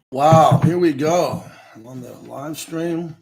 Wow, here we go. I'm on the live stream.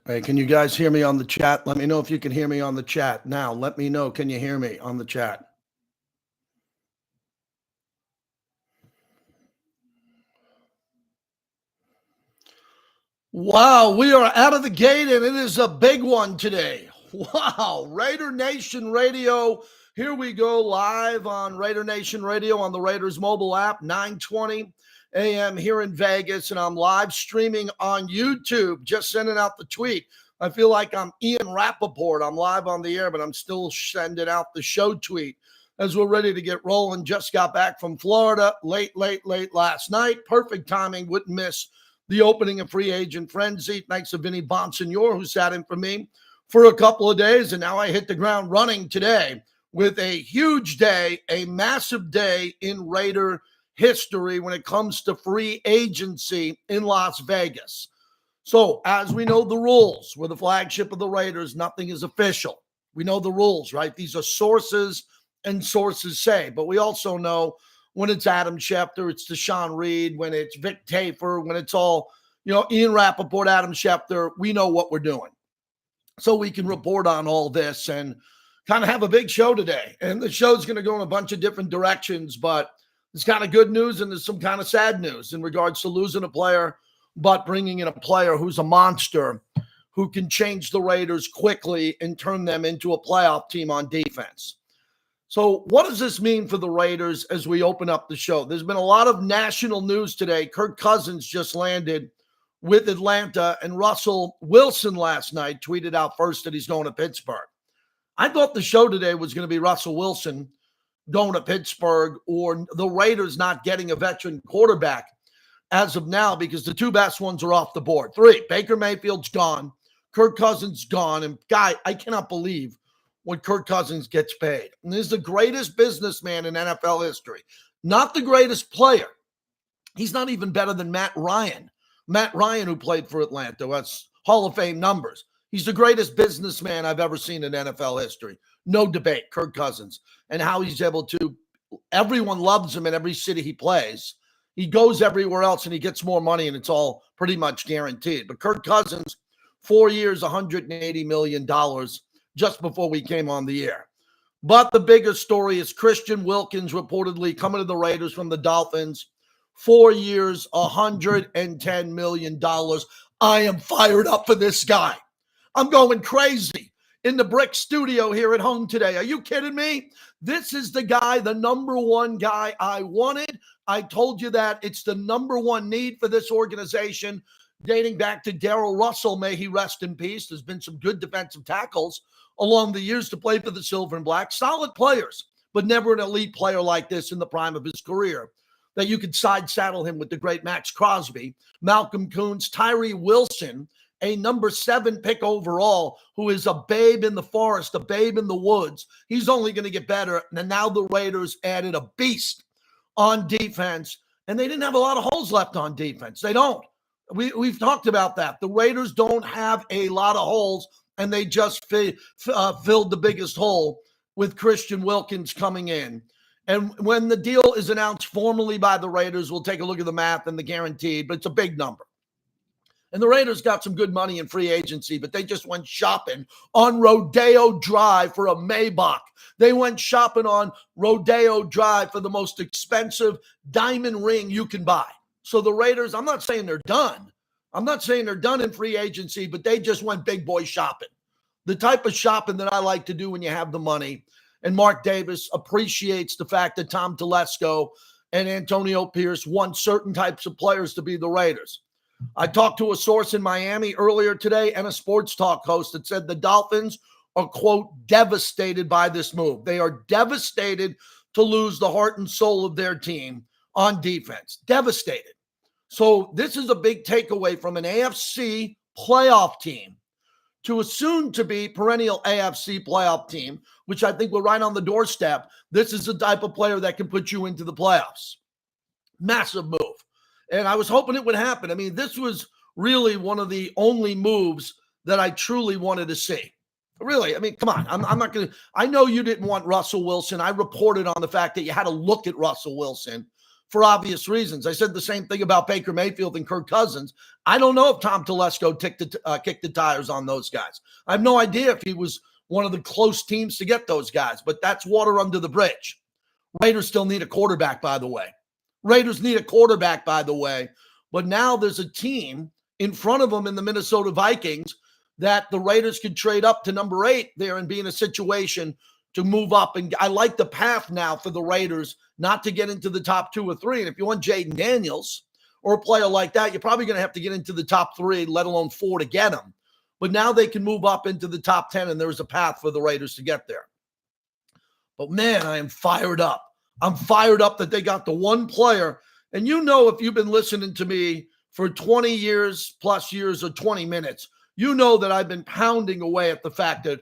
Hey, can you guys hear me on the chat? Let me know if you can hear me on the chat. Now, let me know. Can you hear me on the chat? Wow, we are out of the gate, and it is a big one today. Wow, Raider Nation Radio. Here we go live on Raider Nation Radio on the Raiders mobile app, 9:20 a.m. here in Vegas, and I'm live streaming on YouTube, just sending out the tweet. I feel like I'm Ian Rappaport. I'm live on the air, but I'm still sending out the show tweet as we're ready to get rolling. Just got back from Florida late last night. Perfect timing, wouldn't miss the opening of free agent frenzy. Thanks to Vinny Bonsignor, who sat in for me for a couple of days. And now I hit the ground running today with a huge day, a massive day in Raider history when it comes to free agency in Las Vegas. So as we know the rules, we're the flagship of the Raiders. Nothing is official. We know the rules, right? These are sources and sources say. But we also know when it's Adam Schefter, it's Deshaun Reed, when it's Vic Tafer, when it's all, Ian Rappaport, Adam Schefter, we know what we're doing. So we can report on all this and kind of have a big show today. And the show's going to go in a bunch of different directions, but there's kind of good news and there's some kind of sad news in regards to losing a player, but bringing in a player who's a monster, who can change the Raiders quickly and turn them into a playoff team on defense. So what does this mean for the Raiders as we open up the show? There's been a lot of national news today. Kirk Cousins just landed with Atlanta, and Russell Wilson last night tweeted out first that he's going to Pittsburgh. I thought the show today was going to be Russell Wilson going to Pittsburgh or the Raiders not getting a veteran quarterback as of now, because the two best ones are off the board. 3, Baker Mayfield's gone, Kirk Cousins gone, and guy, I cannot believe when Kirk Cousins gets paid. And he's the greatest businessman in NFL history. Not the greatest player. He's not even better than Matt Ryan. Matt Ryan, who played for Atlanta, that's Hall of Fame numbers. He's the greatest businessman I've ever seen in NFL history. No debate, Kirk Cousins. And how he's able to, everyone loves him in every city he plays. He goes everywhere else and he gets more money, and it's all pretty much guaranteed. But Kirk Cousins, 4 years, $180 million just before we came on the air. But the bigger story is Christian Wilkins reportedly coming to the Raiders from the Dolphins. 4 years, $110 million. I am fired up for this guy. I'm going crazy in the brick studio here at home today. Are you kidding me? This is the guy, the number one guy I wanted. I told you that it's the number one need for this organization, dating back to Darrell Russell. May he rest in peace. There's been some good defensive tackles along the years to play for the Silver and Black. Solid players, but never an elite player like this in the prime of his career, that you could side saddle him with the great Max Crosby, Malcolm Koonce, Tyree Wilson, a number 7 pick overall, who is a babe in the forest, a babe in the woods. He's only going to get better. And now the Raiders added a beast on defense, and they didn't have a lot of holes left on defense. They don't. We've talked about that. The Raiders don't have a lot of holes, and they just filled the biggest hole with Christian Wilkins coming in. And when the deal is announced formally by the Raiders, we'll take a look at the math and the guaranteed, but it's a big number. And the Raiders got some good money in free agency, but they just went shopping on Rodeo Drive for a Maybach. They went shopping on Rodeo Drive for the most expensive diamond ring you can buy. So the Raiders, I'm not saying they're done. I'm not saying they're done in free agency, but they just went big boy shopping. The type of shopping that I like to do when you have the money. And Mark Davis appreciates the fact that Tom Telesco and Antonio Pierce want certain types of players to be the Raiders. I talked to a source in Miami earlier today and a sports talk host that said the Dolphins are, quote, devastated by this move. They are devastated to lose the heart and soul of their team on defense. Devastated. So this is a big takeaway from an AFC playoff team to a soon-to-be perennial AFC playoff team, which I think we're right on the doorstep. This is the type of player that can put you into the playoffs. Massive move. And I was hoping it would happen. I mean, this was really one of the only moves that I truly wanted to see. Really, I mean, come on. I'm not going to – I know you didn't want Russell Wilson. I reported on the fact that you had to look at Russell Wilson for obvious reasons. I said the same thing about Baker Mayfield and Kirk Cousins. I don't know if Tom Telesco kicked the tires on those guys. I have no idea if he was one of the close teams to get those guys, but that's water under the bridge. Raiders still need a quarterback, by the way. Raiders need a quarterback, by the way. But now there's a team in front of them in the Minnesota Vikings that the Raiders could trade up to number 8 there and be in a situation to move up. And I like the path now for the Raiders not to get into the top 2 or 3. And if you want Jaden Daniels or a player like that, you're probably going to have to get into the top 3, let alone 4 to get them. But now they can move up into the top 10, and there's a path for the Raiders to get there. But, man, I am fired up. I'm fired up that they got the one player. And you know, if you've been listening to me for 20 years plus years or 20 minutes, you know that I've been pounding away at the fact that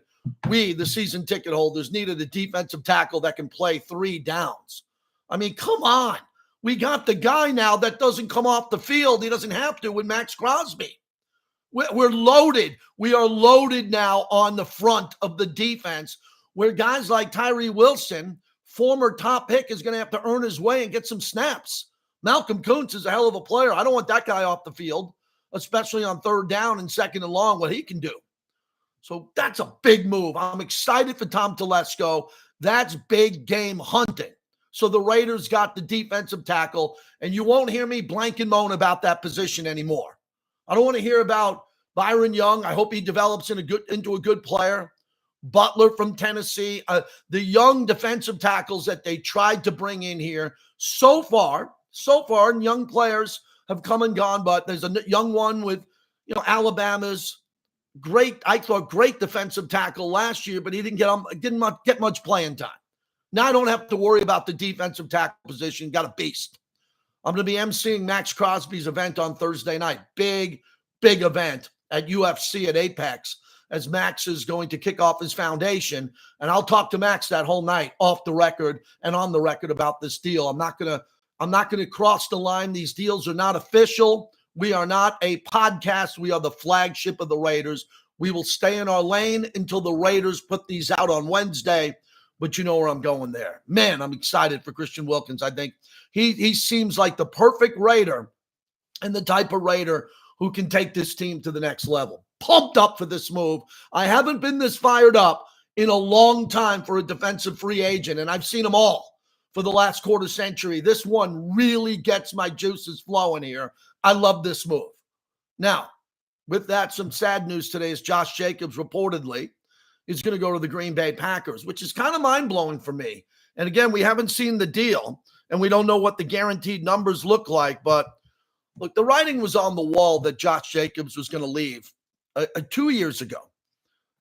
we, the season ticket holders, needed a defensive tackle that can play 3 downs. I mean, come on. We got the guy now that doesn't come off the field. He doesn't have to with Max Crosby. We're loaded. We are loaded now on the front of the defense where guys like Tyree Wilson, former top pick, is going to have to earn his way and get some snaps. Malcolm Kuntz is a hell of a player. I don't want that guy off the field, especially on 3rd down and 2nd and long, what he can do. So that's a big move. I'm excited for Tom Telesco. That's big game hunting. So the Raiders got the defensive tackle, and you won't hear me blank and moan about that position anymore. I don't want to hear about Byron Young. I hope he develops into a good player. Butler from Tennessee, the young defensive tackles that they tried to bring in here. So far, and young players have come and gone, but there's a young one with, Alabama's great defensive tackle last year, but he didn't get much playing time. Now I don't have to worry about the defensive tackle position. Got a beast. I'm going to be emceeing Max Crosby's event on Thursday night. Big event at UFC at Apex, as Max is going to kick off his foundation. And I'll talk to Max that whole night off the record and on the record about this deal. I'm not going to cross the line. These deals are not official. We are not a podcast. We are the flagship of the Raiders. We will stay in our lane until the Raiders put these out on Wednesday. But you know where I'm going there. Man, I'm excited for Christian Wilkins. I think he seems like the perfect Raider and the type of Raider who can take this team to the next level. Pumped up for this move. I haven't been this fired up in a long time for a defensive free agent, and I've seen them all for the last quarter century. This one really gets my juices flowing here. I love this move. Now, with that, some sad news today is Josh Jacobs reportedly is going to go to the Green Bay Packers, which is kind of mind-blowing for me. And again, we haven't seen the deal, and we don't know what the guaranteed numbers look like. But look, the writing was on the wall that Josh Jacobs was going to leave 2 years ago.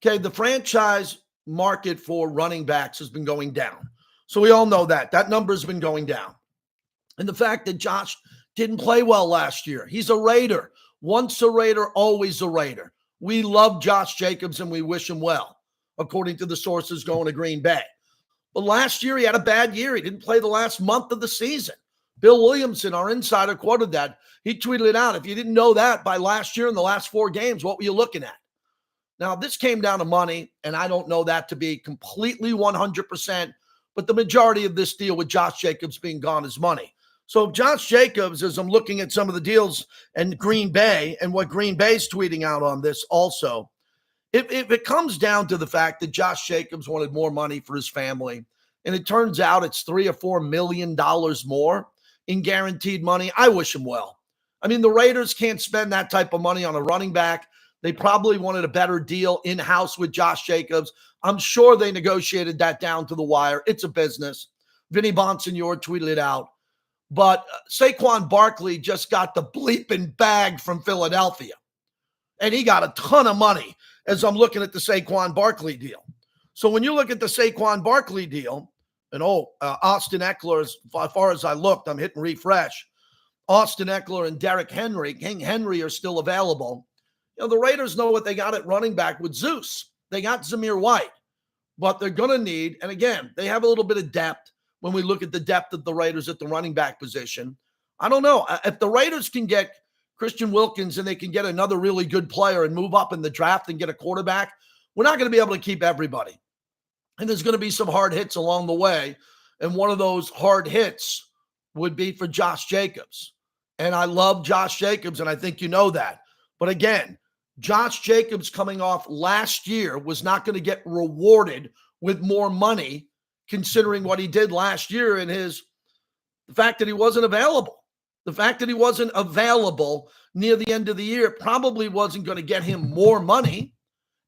Okay, the franchise market for running backs has been going down. So we all know that. That number has been going down. And the fact that Josh didn't play well last year. He's a Raider. Once a Raider, always a Raider. We love Josh Jacobs, and we wish him well, according to the sources going to Green Bay. But last year, he had a bad year. He didn't play the last month of the season. Bill Williamson, our insider, quoted that. He tweeted it out. If you didn't know that by last year in the last 4 games, what were you looking at? Now, this came down to money, and I don't know that to be completely 100%, but the majority of this deal with Josh Jacobs being gone is money. So if Josh Jacobs, as I'm looking at some of the deals and Green Bay and what Green Bay's tweeting out on this also, if it comes down to the fact that Josh Jacobs wanted more money for his family, and it turns out it's $3 or $4 million more in guaranteed money, I wish him well. I mean, the Raiders can't spend that type of money on a running back. They probably wanted a better deal in-house with Josh Jacobs. I'm sure they negotiated that down to the wire. It's a business. Vinny Bonsignore tweeted it out. But Saquon Barkley just got the bleeping bag from Philadelphia. And he got a ton of money as I'm looking at the Saquon Barkley deal. So when you look at the Saquon Barkley deal, and Austin Eckler, as far as I looked, I'm hitting refresh. Austin Eckler and Derrick Henry, King Henry are still available. You know, the Raiders know what they got at running back with Zeus. They got Zamir White. But they're going to need, and again, they have a little bit of depth when we look at the depth of the Raiders at the running back position. I don't know. If the Raiders can get Christian Wilkins and they can get another really good player and move up in the draft and get a quarterback, we're not going to be able to keep everybody. And there's going to be some hard hits along the way. And one of those hard hits would be for Josh Jacobs. And I love Josh Jacobs, and I think you know that. But again, Josh Jacobs coming off last year was not going to get rewarded with more money considering what he did last year and the fact that he wasn't available. The fact that he wasn't available near the end of the year probably wasn't going to get him more money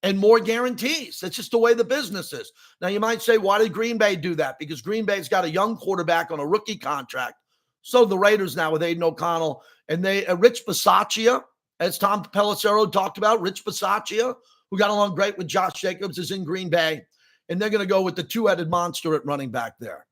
and more guarantees. That's just the way the business is. Now, you might say, why did Green Bay do that? Because Green Bay's got a young quarterback on a rookie contract. So the Raiders now with Aiden O'Connell and Rich Bisaccia, as Tom Pelissero talked about, Rich Bisaccia, who got along great with Josh Jacobs, is in Green Bay. And they're going to go with the two-headed monster at running back there.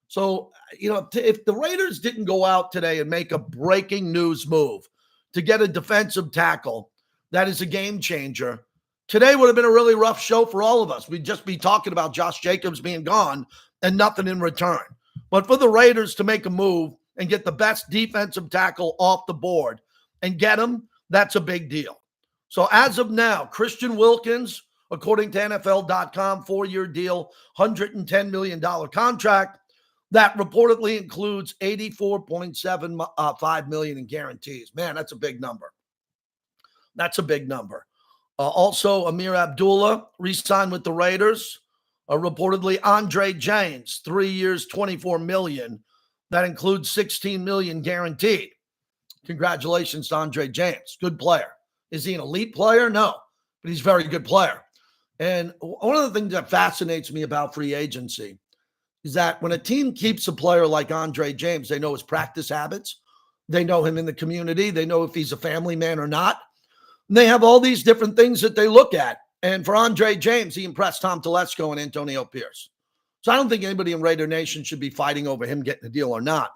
So, you know, if the Raiders didn't go out today and make a breaking news move to get a defensive tackle, that is a game changer. Today would have been a really rough show for all of us. We'd just be talking about Josh Jacobs being gone and nothing in return. But for the Raiders to make a move and get the best defensive tackle off the board and get him, that's a big deal. So as of now, Christian Wilkins, according to NFL.com, 4-year deal, $110 million contract. That reportedly includes $84.75 million in guarantees. Man, that's a big number. That's a big number. Also, Amir Abdullah re-signed with the Raiders. Reportedly, Andre James, 3 years, $24 million. That includes $16 million guaranteed. Congratulations to Andre James. Good player. Is he an elite player? No, but he's a very good player. And one of the things that fascinates me about free agency is that when a team keeps a player like Andre James, they know his practice habits. They know him in the community. They know if he's a family man or not. And they have all these different things that they look at. And for Andre James, he impressed Tom Telesco and Antonio Pierce. So I don't think anybody in Raider Nation should be fighting over him getting a deal or not.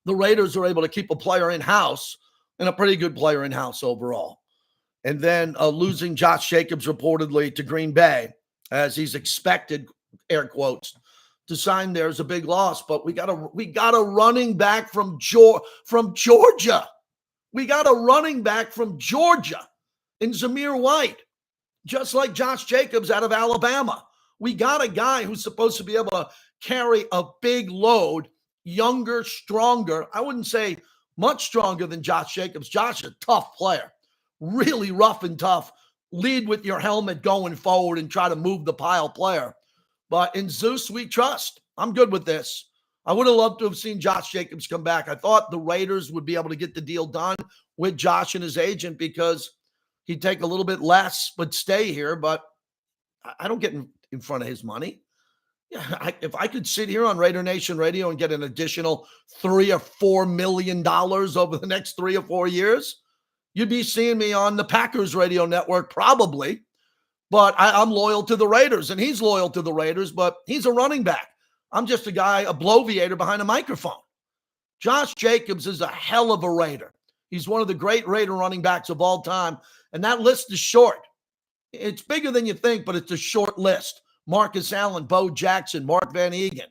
The Raiders are able to keep a player in-house and a pretty good player in-house overall. And then losing Josh Jacobs reportedly to Green Bay, as he's expected, air quotes, to sign there is a big loss. But we got a running back from Georgia. We got a running back from Georgia in Zamir White, just like Josh Jacobs out of Alabama. We got a guy who's supposed to be able to carry a big load, younger, stronger. I wouldn't say much stronger than Josh Jacobs. Josh is a tough player. Really rough and tough. Lead with your helmet going forward and try to move the pile player. But in Zeus, we trust. I'm good with this. I would have loved to have seen Josh Jacobs come back. I thought the Raiders would be able to get the deal done with Josh and his agent because he'd take a little bit less but stay here. But I don't get in front of his money. Yeah, if I could sit here on Raider Nation Radio and get an additional $3 or $4 million over the next 3 or 4 years, you'd be seeing me on the Packers radio network probably. But I'm loyal to the Raiders, and he's loyal to the Raiders, but he's a running back. I'm just a guy, a bloviator behind a microphone. Josh Jacobs is a hell of a Raider. He's one of the great Raider running backs of all time, and that list is short. It's bigger than you think, but it's a short list. Marcus Allen, Bo Jackson, Mark Van Egan,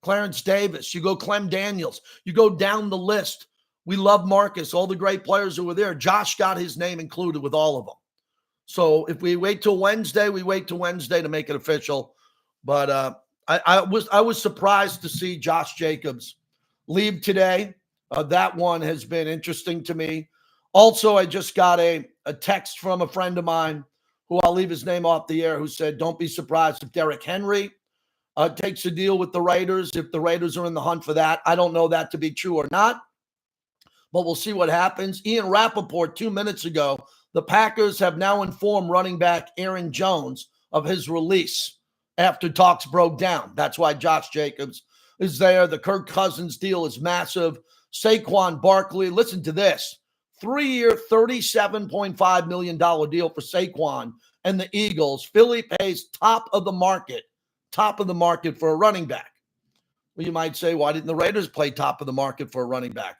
Clarence Davis. You go Clem Daniels. You go down the list. We love Marcus, all the great players who were there. Josh got his name included with all of them. So if we wait till Wednesday, we wait till Wednesday to make it official. But I was surprised to see Josh Jacobs leave today. That one has been interesting to me. Also, I just got a text from a friend of mine who I'll leave his name off the air, who said, don't be surprised if Derrick Henry takes a deal with the Raiders, if the Raiders are in the hunt for that. I don't know that to be true or not, but we'll see what happens. Ian Rappaport, 2 minutes ago, the Packers have now informed running back Aaron Jones of his release after talks broke down. That's why Josh Jacobs is there. The Kirk Cousins deal is massive. Saquon Barkley, listen to this, 3-year, $37.5 million deal for Saquon and the Eagles. Philly pays top of the market for a running back. Well, you might say, why didn't the Raiders play top of the market for a running back?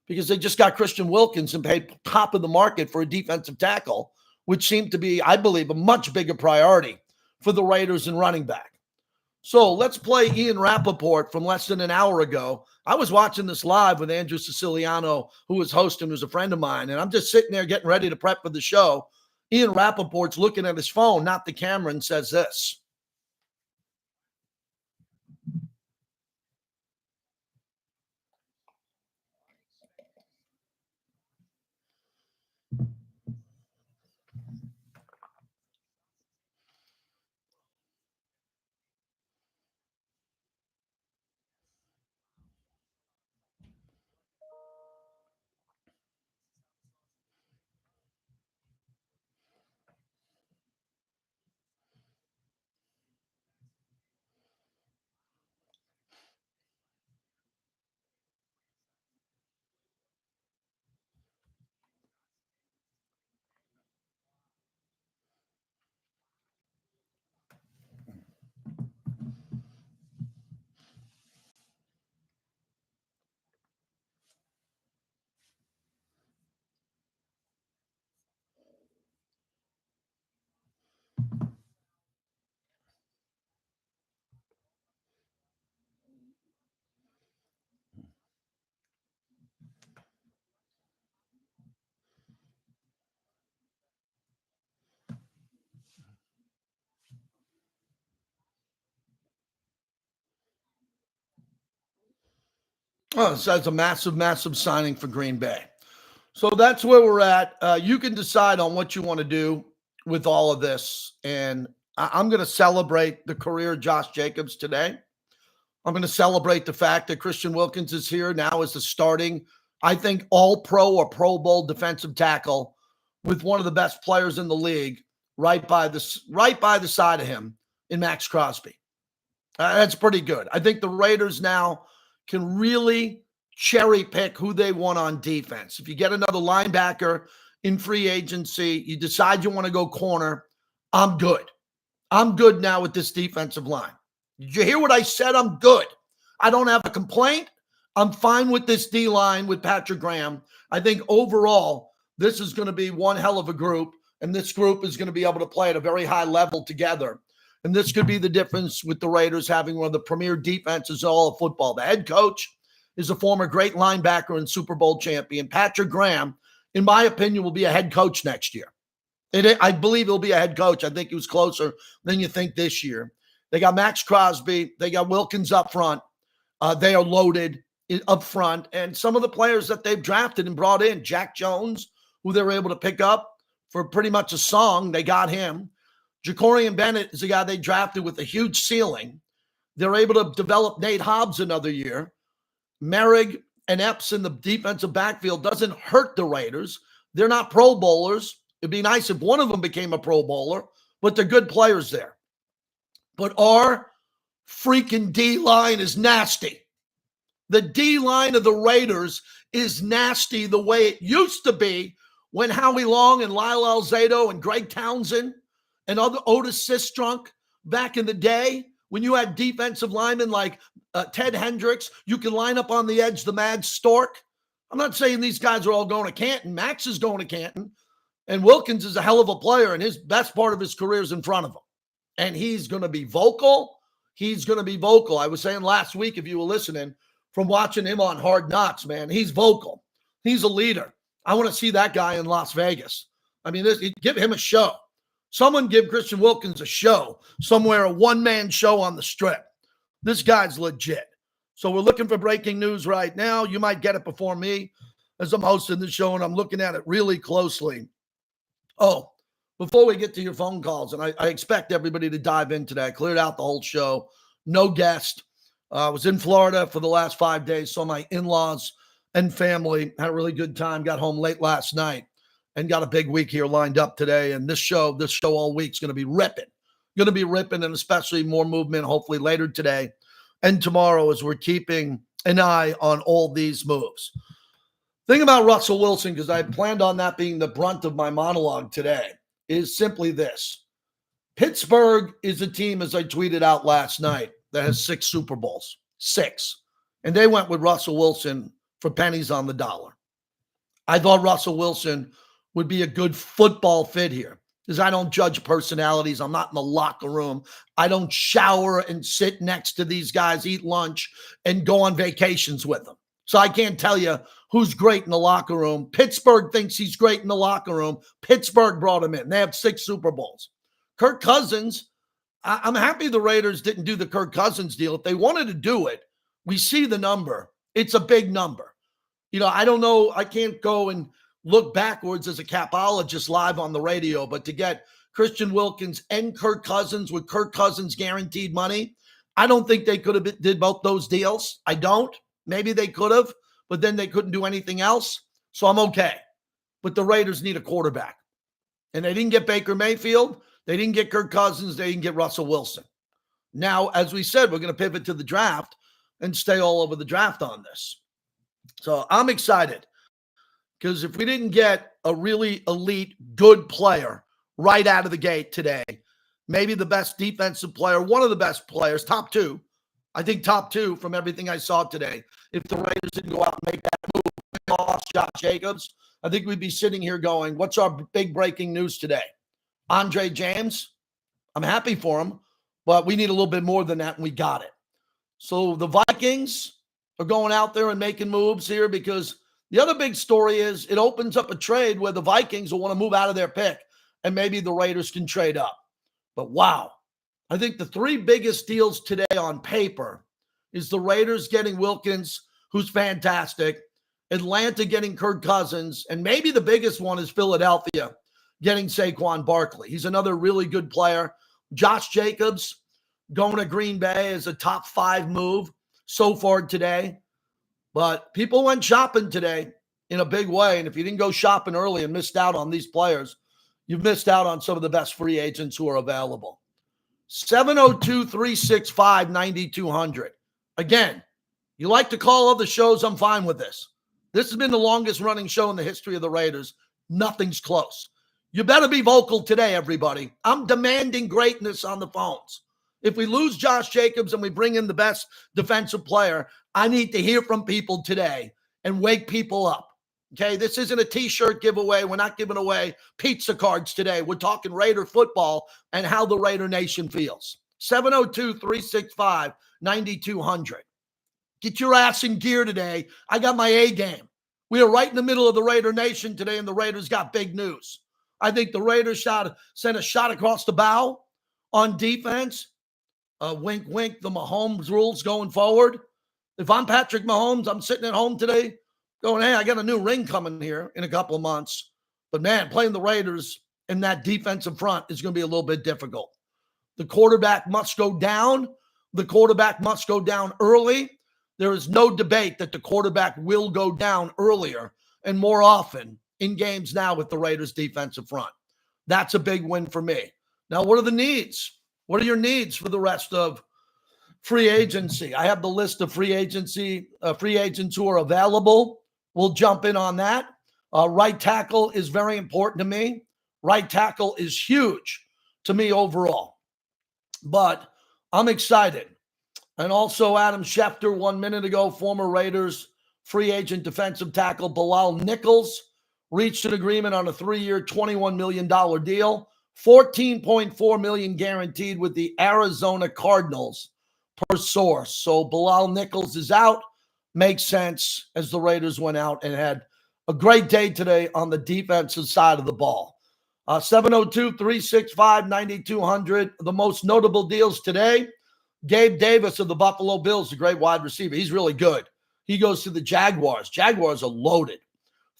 Because they just got Christian Wilkins and paid top of the market for a defensive tackle, which seemed to be, I believe, a much bigger priority for the Raiders and running back. So let's play Ian Rappaport from less than an hour ago. I was watching this live with Andrew Siciliano, who was hosting, who's a friend of mine, and I'm just sitting there getting ready to prep for the show. Ian Rappaport's looking at his phone, not the camera, and says this. Oh, so that's a massive, massive signing for Green Bay. So that's where we're at. You can decide on what you want to do with all of this. And I'm going to celebrate the career of Josh Jacobs today. I'm going to celebrate the fact that Christian Wilkins is here now as the starting, I think, all-pro or Pro Bowl defensive tackle with one of the best players in the league right by the side of him in Max Crosby. That's pretty good. I think the Raiders now can really cherry pick who they want on defense. If you get another linebacker in free agency, you decide you want to go corner, I'm good. I'm good now with this defensive line. Did you hear what I said? I'm good. I don't have a complaint. I'm fine with this D-line with Patrick Graham. I think overall, this is going to be one hell of a group, and this group is going to be able to play at a very high level together. And this could be the difference with the Raiders having one of the premier defenses in all of football. The head coach is a former great linebacker and Super Bowl champion. Patrick Graham, in my opinion, will be a head coach next year. I believe he'll be a head coach. I think he was closer than you think this year. They got Max Crosby. They got Wilkins up front. They are loaded up front. And some of the players that they've drafted and brought in, Jack Jones, who they were able to pick up for pretty much a song, they got him. Jacorian Bennett is a guy they drafted with a huge ceiling. They're able to develop Nate Hobbs another year. Merrick and Epps in the defensive backfield doesn't hurt the Raiders. They're not Pro Bowlers. It'd be nice if one of them became a Pro Bowler, but they're good players there. But our freaking D-line is nasty. The D-line of the Raiders is nasty the way it used to be when Howie Long and Lyle Alzado and Greg Townsend and other Otis Sistrunk back in the day, when you had defensive linemen like Ted Hendricks, you can line up on the edge the Mad Stork. I'm not saying these guys are all going to Canton. Max is going to Canton. And Wilkins is a hell of a player, and his best part of his career is in front of him. And he's going to be vocal. He's going to be vocal. I was saying last week, if you were listening, from watching him on Hard Knocks, man, he's vocal. He's a leader. I want to see that guy in Las Vegas. I mean, give him a show. Someone give Christian Wilkins a show somewhere, a one-man show on the Strip. This guy's legit. So we're looking for breaking news right now. You might get it before me as I'm hosting the show, and I'm looking at it really closely. Oh, before we get to your phone calls, and I expect everybody to dive in today. I cleared out the whole show. No guest. I was in Florida for the last 5 days, saw my in-laws and family. Had a really good time. Got home late last night and got a big week here lined up today. And this show all week is going to be ripping. Going to be ripping, and especially more movement hopefully later today and tomorrow as we're keeping an eye on all these moves. Thing about Russell Wilson, because I planned on that being the brunt of my monologue today, is simply this. Pittsburgh is a team, as I tweeted out last night, that has 6 Super Bowls. 6. And they went with Russell Wilson for pennies on the dollar. I thought Russell Wilson would be a good football fit here because I don't judge personalities. I'm not in the locker room. I don't shower and sit next to these guys, eat lunch, and go on vacations with them. So I can't tell you who's great in the locker room. Pittsburgh thinks he's great in the locker room. Pittsburgh brought him in. They have 6 Super Bowls. Kirk Cousins, I'm happy the Raiders didn't do the Kirk Cousins deal. If they wanted to do it, we see the number. It's a big number. I don't know. I can't go and look backwards as a capologist live on the radio, but to get Christian Wilkins and Kirk Cousins with Kirk Cousins guaranteed money, I don't think they could have did both those deals. I don't. Maybe they could have, but then they couldn't do anything else. So I'm okay. But the Raiders need a quarterback. And they didn't get Baker Mayfield. They didn't get Kirk Cousins. They didn't get Russell Wilson. Now, as we said, we're going to pivot to the draft and stay all over the draft on this. So I'm excited because if we didn't get a really elite, good player right out of the gate today, maybe the best defensive player, one of the best players, top 2, I think top 2 from everything I saw today. If the Raiders didn't go out and make that move, lost Josh Jacobs, I think we'd be sitting here going, what's our big breaking news today? Andre James, I'm happy for him, but we need a little bit more than that, and we got it. So the Vikings are going out there and making moves here because the other big story is it opens up a trade where the Vikings will want to move out of their pick, and maybe the Raiders can trade up. But wow, I think the 3 biggest deals today on paper is the Raiders getting Wilkins, who's fantastic, Atlanta getting Kirk Cousins, and maybe the biggest one is Philadelphia getting Saquon Barkley. He's another really good player. Josh Jacobs going to Green Bay is a top 5 move so far today. But people went shopping today in a big way. And if you didn't go shopping early and missed out on these players, you've missed out on some of the best free agents who are available. 702-365-9200. Again, you like to call other shows, I'm fine with this. This has been the longest running show in the history of the Raiders. Nothing's close. You better be vocal today, everybody. I'm demanding greatness on the phones. If we lose Josh Jacobs and we bring in the best defensive player, I need to hear from people today and wake people up. Okay, this isn't a T-shirt giveaway. We're not giving away pizza cards today. We're talking Raider football and how the Raider Nation feels. 702-365-9200. Get your ass in gear today. I got my A game. We are right in the middle of the Raider Nation today, and the Raiders got big news. I think the Raiders sent a shot across the bow on defense. Wink, wink, the Mahomes rules going forward. If I'm Patrick Mahomes, I'm sitting at home today going, hey, I got a new ring coming here in a couple of months. But, man, playing the Raiders in that defensive front is going to be a little bit difficult. The quarterback must go down. The quarterback must go down early. There is no debate that the quarterback will go down earlier and more often in games now with the Raiders defensive front. That's a big win for me. Now, what are the needs? What are your needs for the rest of free agency? I have the list of free agents who are available. We'll jump in on that. Right tackle is very important to me. Right tackle is huge to me overall. But I'm excited. And also Adam Schefter 1 minute ago, former Raiders free agent defensive tackle Bilal Nichols reached an agreement on a 3-year, $21 million deal, $14.4 million guaranteed with the Arizona Cardinals per source. So Bilal Nichols is out. Makes sense as the Raiders went out and had a great day today on the defensive side of the ball. 702-365-9200. The most notable deals today. Gabe Davis of the Buffalo Bills, a great wide receiver. He's really good. He goes to the Jaguars. Jaguars are loaded.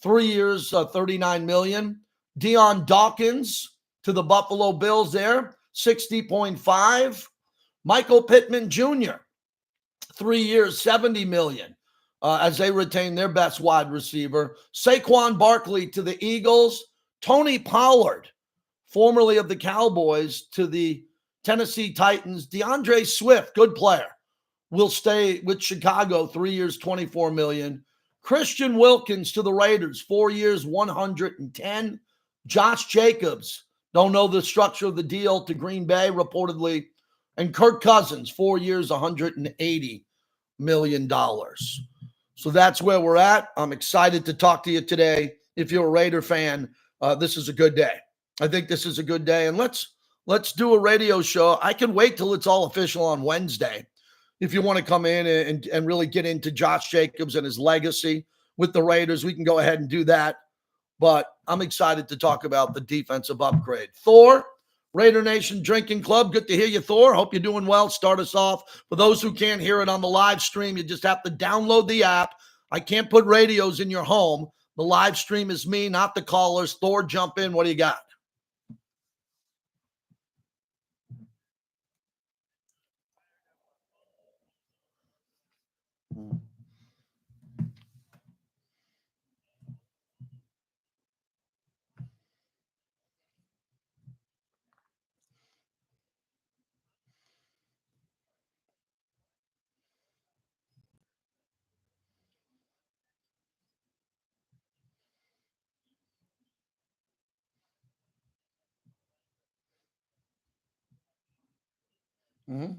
3 years, $39 million. Deion Dawkins to the Buffalo Bills there, 60.5. Michael Pittman Jr., 3 years, $70 million. As they retain their best wide receiver. Saquon Barkley to the Eagles. Tony Pollard, formerly of the Cowboys, to the Tennessee Titans. DeAndre Swift, good player, will stay with Chicago, 3 years, $24 million. Christian Wilkins to the Raiders, 4 years, $110. Josh Jacobs, don't know the structure of the deal, to Green Bay, reportedly. And Kirk Cousins, 4 years, $180 million. So that's where we're at. I'm excited to talk to you today. If you're a Raider fan, this is a good day. I think this is a good day. And let's do a radio show. I can wait till it's all official on Wednesday. If you want to come in and really get into Josh Jacobs and his legacy with the Raiders, we can go ahead and do that. But I'm excited to talk about the defensive upgrade. Thor, Raider Nation Drinking Club. Good to hear you, Thor. Hope you're doing well. Start us off. For those who can't hear it on the live stream, you just have to download the app. I can't put radios in your home. The live stream is me, not the callers. Thor, jump in. What do you got? Mm-hmm.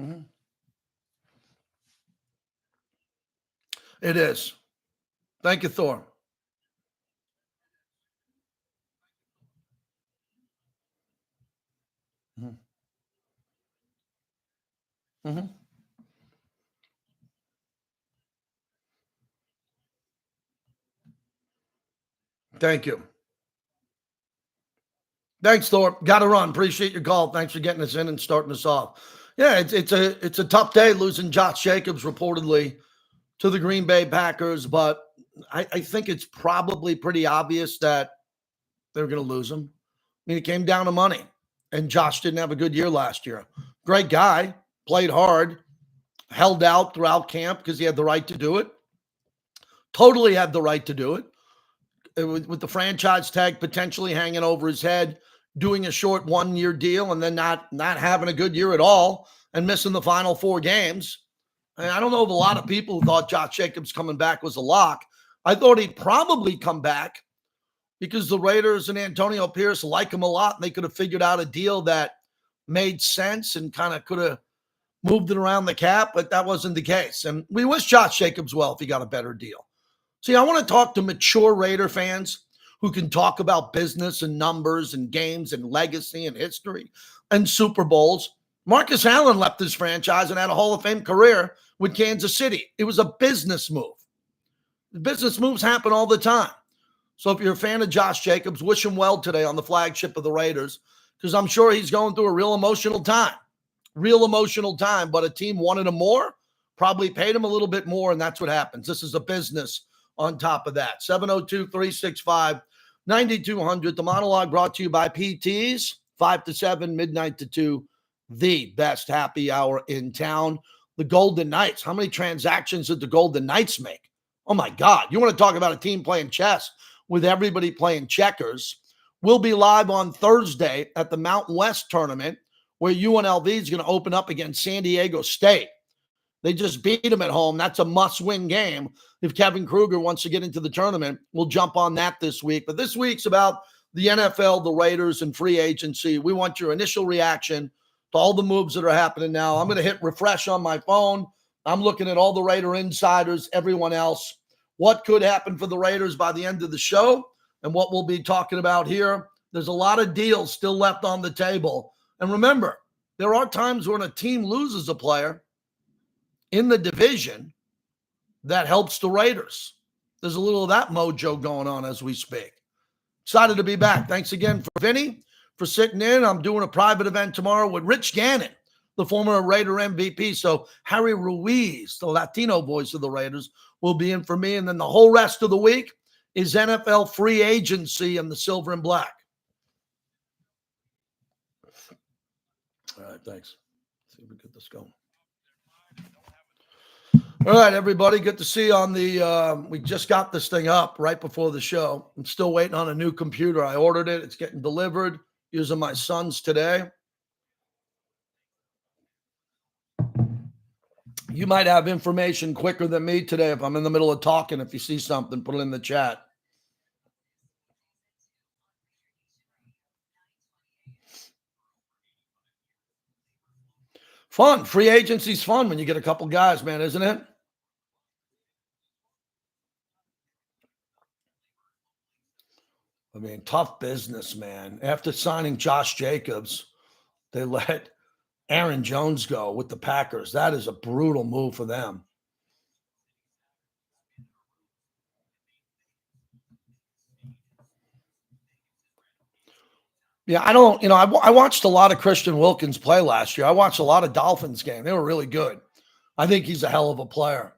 Mm-hmm. It is. Thank you, Thor. Mm-hmm. Mm-hmm. Thank you. Thanks, Thor. Got to run. Appreciate your call. Thanks for getting us in and starting us off. Yeah, it's a tough day losing Josh Jacobs reportedly to the Green Bay Packers, but I think it's probably pretty obvious that they're going to lose him. I mean, it came down to money, and Josh didn't have a good year last year. Great guy, played hard, held out throughout camp because he had the right to do it. Totally had the right to do it. With the franchise tag potentially hanging over his head, doing a short 1 year deal and then not having a good year at all and missing the final 4 games. And I don't know if a lot of people who thought Josh Jacobs coming back was a lock. I thought he'd probably come back because the Raiders and Antonio Pierce like him a lot, and they could have figured out a deal that made sense and kind of could have moved it around the cap, but that wasn't the case. And we wish Josh Jacobs well if he got a better deal. See, I want to talk to mature Raider fans who can talk about business and numbers and games and legacy and history and Super Bowls. Marcus Allen left his franchise and had a Hall of Fame career with Kansas City. It was a business move. Business moves happen all the time. So if you're a fan of Josh Jacobs, wish him well today on the flagship of the Raiders, because I'm sure he's going through a real emotional time. But a team wanted him more, probably paid him a little bit more, and that's what happens. This is a business on top of that. 702-365-9200. The monologue brought to you by PTs, 5 to 7, midnight to 2, the best happy hour in town. The Golden Knights. How many transactions did the Golden Knights make? Oh, my God. You want to talk about a team playing chess with everybody playing checkers? We'll be live on Thursday at the Mountain West tournament where UNLV is going to open up against San Diego State. They just beat them at home. That's a must-win game. If Kevin Kruger wants to get into the tournament, we'll jump on that this week. But this week's about the NFL, the Raiders, and free agency. We want your initial reaction to all the moves that are happening now. I'm going to hit refresh on my phone. I'm looking at all the Raider insiders, everyone else. What could happen for the Raiders by the end of the show and what we'll be talking about here. There's a lot of deals still left on the table. And remember, there are times when a team loses a player in the division that helps the Raiders. There's a little of that mojo going on as we speak. Excited to be back. Thanks again for Vinny for sitting in. I'm doing a private event tomorrow with Rich Gannon, the former Raider MVP. So Harry Ruiz, the Latino voice of the Raiders, will be in for me. And then the whole rest of the week is NFL free agency and the silver and black. All right, thanks. Let's see if we get this going. All right, everybody. Good to see you on the, we just got this thing up right before the show. I'm still waiting on a new computer. I ordered it. It's getting delivered using my son's today. You might have information quicker than me today if I'm in the middle of talking. If you see something, put it in the chat. Fun. Free agency's fun when you get a couple guys, man, isn't it? I mean, tough business, man. After signing Josh Jacobs, they let Aaron Jones go with the Packers. That is a brutal move for them. Yeah, I don't, I watched a lot of Christian Wilkins play last year. I watched a lot of Dolphins game. They were really good. I think he's a hell of a player.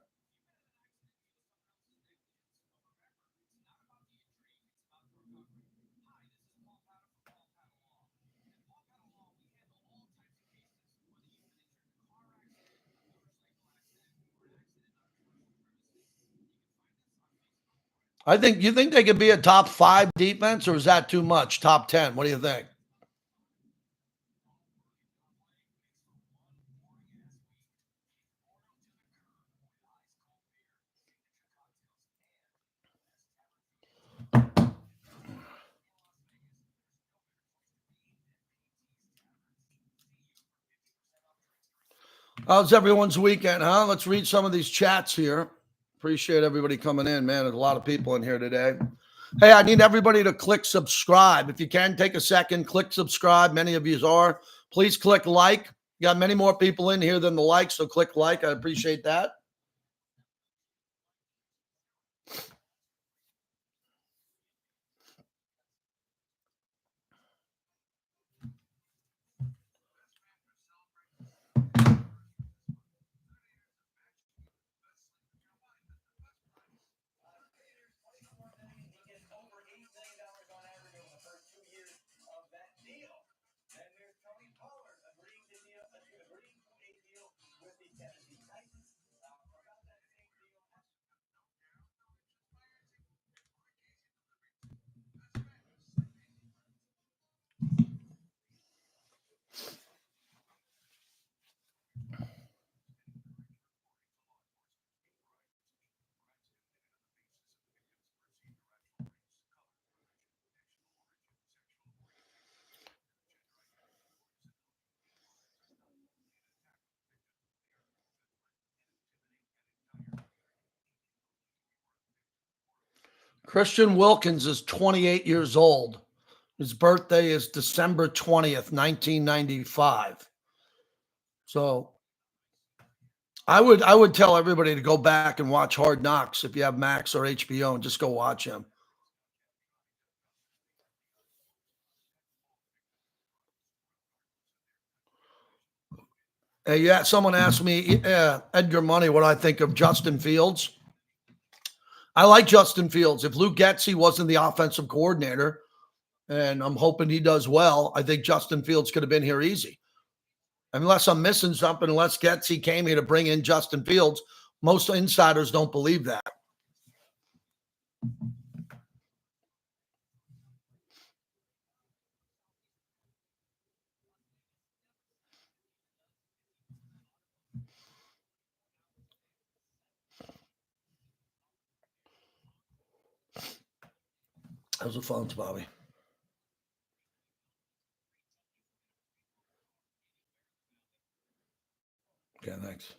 You think they could be a top 5 defense, or is that too much? Top 10. What do you think? How's everyone's weekend, huh? Let's read some of these chats here. Appreciate everybody coming in, man. There's a lot of people in here today. Hey, I need everybody to click subscribe. If you can, take a second, click subscribe. Many of you are. Please click like. You got many more people in here than the like, so click like. I appreciate that. Christian Wilkins is 28 years old. His birthday is December 20th, 1995. So I would tell everybody to go back and watch Hard Knocks if you have Max or HBO and just go watch him. Yeah, someone asked me, Edgar Money, what I think of Justin Fields. I like Justin Fields. If Luke Getsy wasn't the offensive coordinator, and I'm hoping he does well, I think Justin Fields could have been here easy. Unless I'm missing something, unless Getsy came here to bring in Justin Fields, most insiders don't believe that. How's the phones, Bobby? Okay, thanks.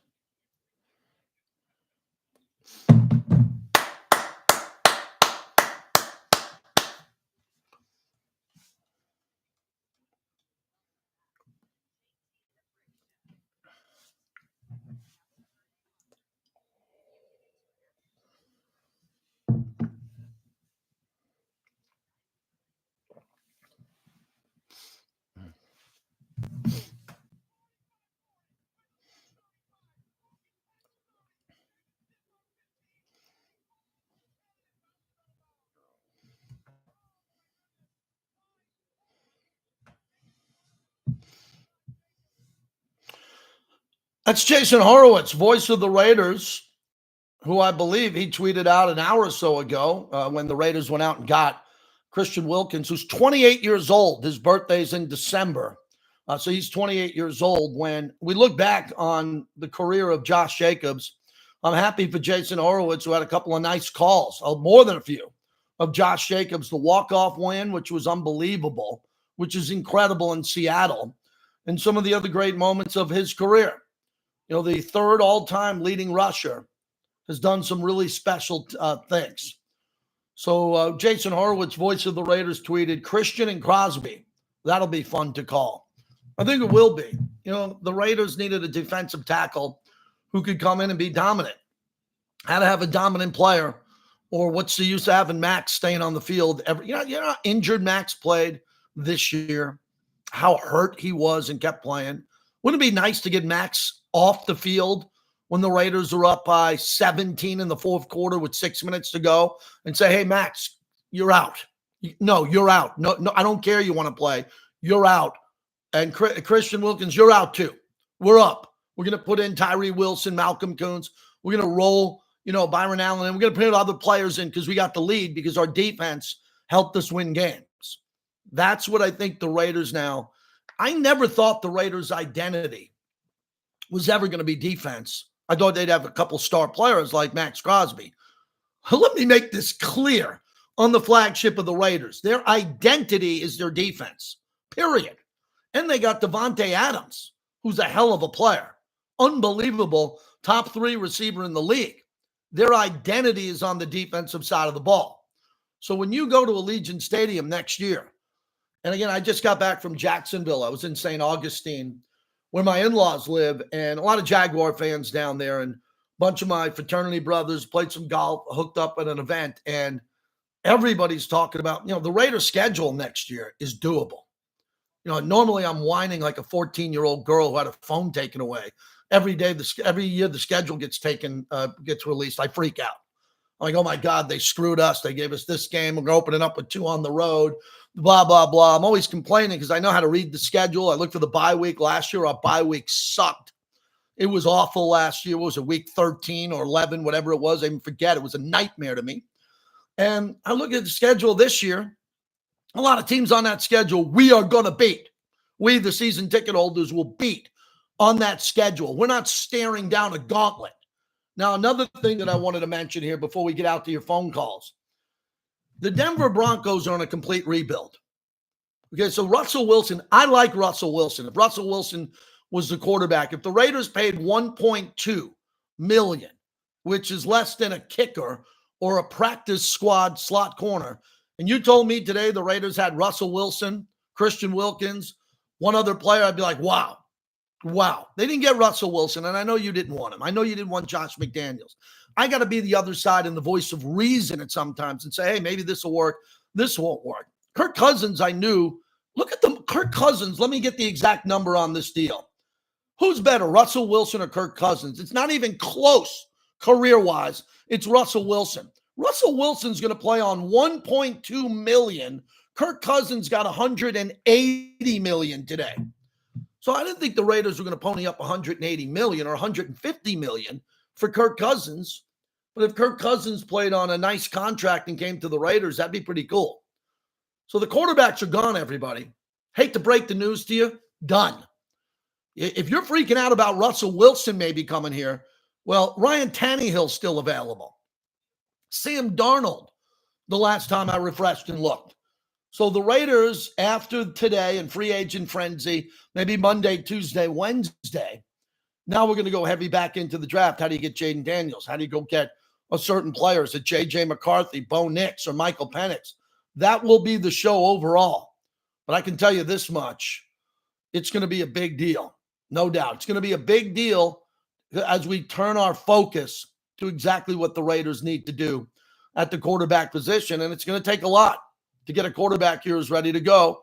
That's Jason Horowitz, voice of the Raiders, who I believe he tweeted out an hour or so ago when the Raiders went out and got Christian Wilkins, who's 28 years old. His birthday's in December. So he's 28 years old. When we look back on the career of Josh Jacobs, I'm happy for Jason Horowitz, who had a couple of nice calls, more than a few, of Josh Jacobs. The walk-off win, which was unbelievable, which is incredible in Seattle, and some of the other great moments of his career. You know, the third all-time leading rusher has done some really special things. So Jason Horowitz, voice of the Raiders, tweeted, Christian and Crosby. That'll be fun to call. I think it will be. You know, the Raiders needed a defensive tackle who could come in and be dominant. Had to have a dominant player, or what's the use of having Max staying on the field? You know how injured Max played this year, how hurt he was and kept playing. Wouldn't it be nice to get Max off the field when the Raiders are up by 17 in the fourth quarter with 6 minutes to go and say, hey, Max, you're out. No, you're out. No, I don't care you want to play. You're out. And Christian Wilkins, you're out too. We're up. We're going to put in Tyree Wilson, Malcolm Kuntz. We're going to roll, Byron Allen, and we're going to put other players in because we got the lead because our defense helped us win games. That's what I think the Raiders now. I never thought the Raiders' identity was ever going to be defense. I thought they'd have a couple star players like Max Crosby. Let me make this clear on the flagship of the Raiders. Their identity is their defense, period. And they got Devontae Adams, who's a hell of a player. Unbelievable top 3 receiver in the league. Their identity is on the defensive side of the ball. So when you go to Allegiant Stadium next year, and again, I just got back from Jacksonville. I was in St. Augustine, where my in-laws live, and a lot of Jaguar fans down there, and a bunch of my fraternity brothers played some golf, hooked up at an event, and everybody's talking about, the Raiders' schedule next year is doable. Normally I'm whining like a 14-year-old girl who had a phone taken away. Every year the schedule gets released, I freak out. I'm like, oh my God, they screwed us. They gave us this game. We're opening up with 2 on the road, blah, blah, blah. I'm always complaining because I know how to read the schedule. I looked for the bye week last year. Our bye week sucked. It was awful last year. What was it, week 13 or 11, whatever it was? I even forget. It was a nightmare to me. And I look at the schedule this year. A lot of teams on that schedule we are going to beat. We, the season ticket holders, will beat on that schedule. We're not staring down a gauntlet. Now, another thing that I wanted to mention here before we get out to your phone calls. The Denver Broncos are on a complete rebuild. Okay, so Russell Wilson, I like Russell Wilson. If Russell Wilson was the quarterback, if the Raiders paid $1.2 million, which is less than a kicker or a practice squad slot corner, and you told me today the Raiders had Russell Wilson, Christian Wilkins, one other player, I'd be like, wow. They didn't get Russell Wilson, and I know you didn't want him. I know you didn't want Josh McDaniels. I got to be the other side and the voice of reason at sometimes and say, hey, maybe this will work. This won't work. Kirk Cousins, I knew. Look at them. Kirk Cousins, let me get the exact number on this deal. Who's better, Russell Wilson or Kirk Cousins? It's not even close career-wise. It's Russell Wilson. Russell Wilson's going to play on $1.2 million. Kirk Cousins got $180 million today. So I didn't think the Raiders were going to pony up $180 million or $150 million for Kirk Cousins. But if Kirk Cousins played on a nice contract and came to the Raiders, that'd be pretty cool. So the quarterbacks are gone, everybody. Hate to break the news to you. Done. If you're freaking out about Russell Wilson maybe coming here, well, Ryan Tannehill's still available. Sam Darnold, the last time I refreshed and looked. So the Raiders, after today and free agent frenzy, maybe Monday, Tuesday, Wednesday, now we're going to go heavy back into the draft. How do you get Jaden Daniels? How do you go get a certain player? Is it J.J. McCarthy, Bo Nix, or Michael Penix? That will be the show overall. But I can tell you this much. It's going to be a big deal. No doubt. It's going to be a big deal as we turn our focus to exactly what the Raiders need to do at the quarterback position. And it's going to take a lot to get a quarterback here who's ready to go.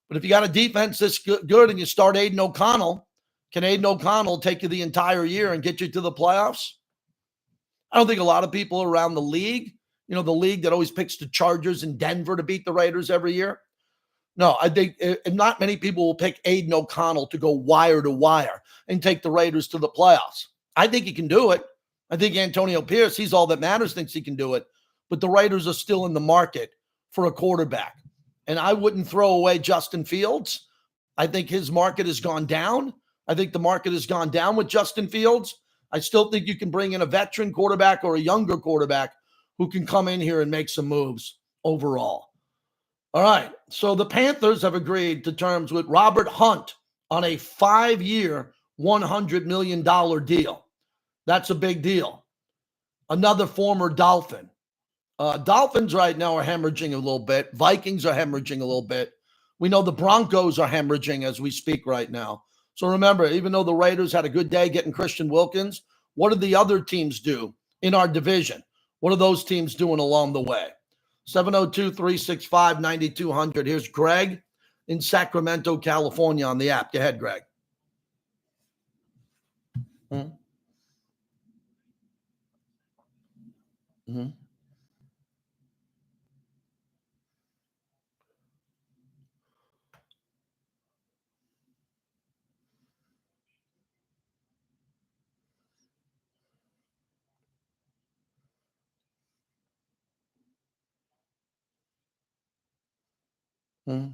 But if you got a defense that's good and you start Aiden O'Connell, can Aiden O'Connell take you the entire year and get you to the playoffs? I don't think a lot of people around the league, the league that always picks the Chargers in Denver to beat the Raiders every year, No, I think not many people will pick Aiden O'Connell to go wire to wire and take the Raiders to the playoffs. I think he can do it. I think Antonio Pierce, he's all that matters, thinks he can do it. But the Raiders are still in the market for a quarterback. And I wouldn't throw away Justin Fields. I think his market has gone down. I think the market has gone down with Justin Fields. I still think you can bring in a veteran quarterback or a younger quarterback who can come in here and make some moves overall. All right, so the Panthers have agreed to terms with Robert Hunt on a 5-year, $100 million deal. That's a big deal. Another former Dolphin. Dolphins right now are hemorrhaging a little bit. Vikings are hemorrhaging a little bit. We know the Broncos are hemorrhaging as we speak right now. So remember, even though the Raiders had a good day getting Christian Wilkins, what did the other teams do in our division? What are those teams doing along the way? 702-365-9200. Here's Greg in Sacramento, California on the app. Go ahead, Greg. Mm-hmm. Mm-hmm. Mm-hmm.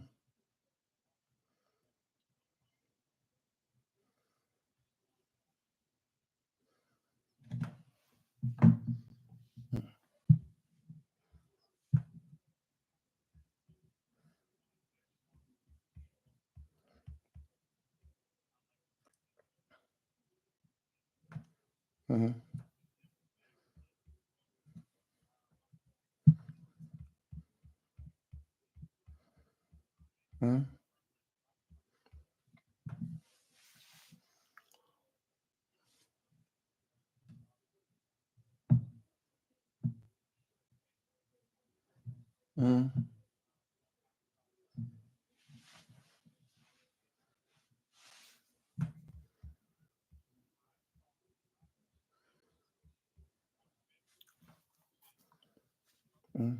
Mm-hmm. Mm-hmm. Mm-hmm.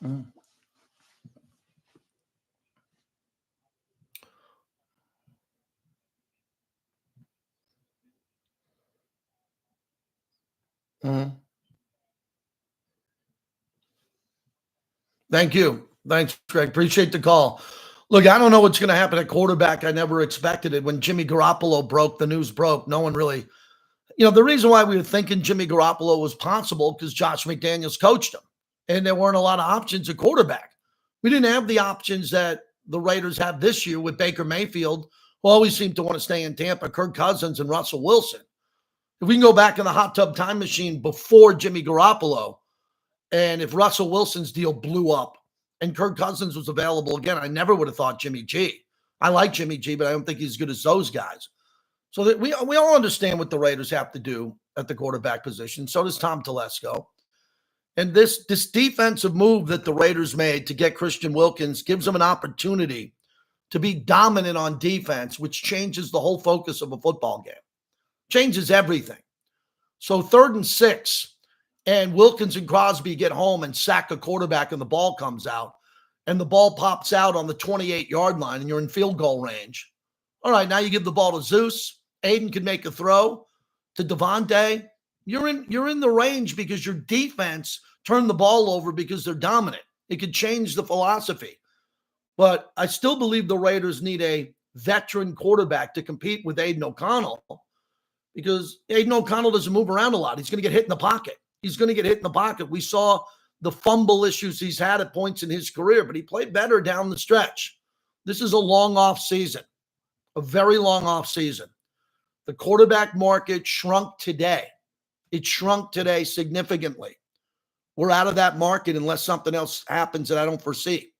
Mm-hmm. Mm-hmm. Thank you. Thanks, Greg. Appreciate the call. Look, I don't know what's going to happen at quarterback. I never expected it. When Jimmy Garoppolo broke, the news broke. No one really, the reason why we were thinking Jimmy Garoppolo was possible because Josh McDaniels coached him and there weren't a lot of options at quarterback. We didn't have the options that the Raiders have this year with Baker Mayfield, who always seemed to want to stay in Tampa, Kirk Cousins, and Russell Wilson. If we can go back in the hot tub time machine before Jimmy Garoppolo, and if Russell Wilson's deal blew up and Kirk Cousins was available again, I never would have thought Jimmy G. I like Jimmy G, but I don't think he's as good as those guys. So that we all understand what the Raiders have to do at the quarterback position. So does Tom Telesco. And this defensive move that the Raiders made to get Christian Wilkins gives them an opportunity to be dominant on defense, which changes the whole focus of a football game. Changes everything. So 3rd and 6, and Wilkins and Crosby get home and sack a quarterback and the ball comes out, and the ball pops out on the 28-yard line and you're in field goal range. All right, now you give the ball to Zeus. Aiden can make a throw to Devontae. You're in the range because your defense turned the ball over because they're dominant. It could change the philosophy. But I still believe the Raiders need a veteran quarterback to compete with Aiden O'Connell because Aiden O'Connell doesn't move around a lot. He's going to get hit in the pocket. We saw the fumble issues he's had at points in his career, but he played better down the stretch. This is a long off season, a very long off season. The quarterback market shrunk today. It shrunk today significantly. We're out of that market unless something else happens that I don't foresee.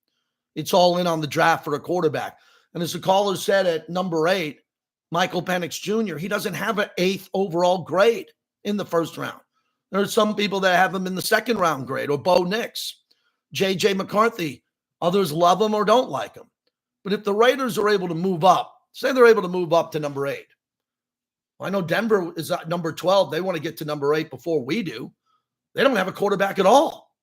It's all in on the draft for a quarterback. And as the caller said at number 8, Michael Penix Jr., he doesn't have an 8th overall grade in the first round. There are some people that have him in the second round grade, or Bo Nix, J.J. McCarthy. Others love him or don't like him. But if the Raiders are able to move up, say they're able to move up to number 8. I know Denver is at number 12. They want to get to number 8 before we do. They don't have a quarterback at all.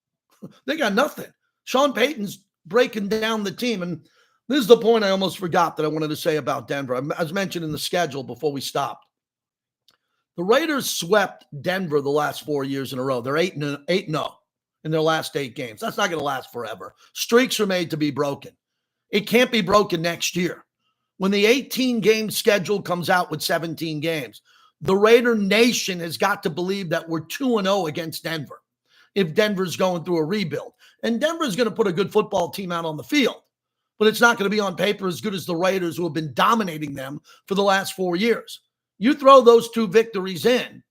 They got nothing. Sean Payton's breaking down the team. And this is the point I almoalmost forgot that I wanted to say about Denver. I was mentioning the schedule before we stopped. The Raiders swept Denver the last 4 years in a row. They're 8-0 in their last 8 games. That's not going to last forever. Streaks are made to be broken. It can't be broken next year. When the 18-game schedule comes out with 17 games, the Raider Nation has got to believe that we're 2-0 against Denver if Denver's going through a rebuild. And Denver's going to put a good football team out on the field, but it's not going to be on paper as good as the Raiders, who have been dominating them for the last 4 years. You throw those 2 victories in,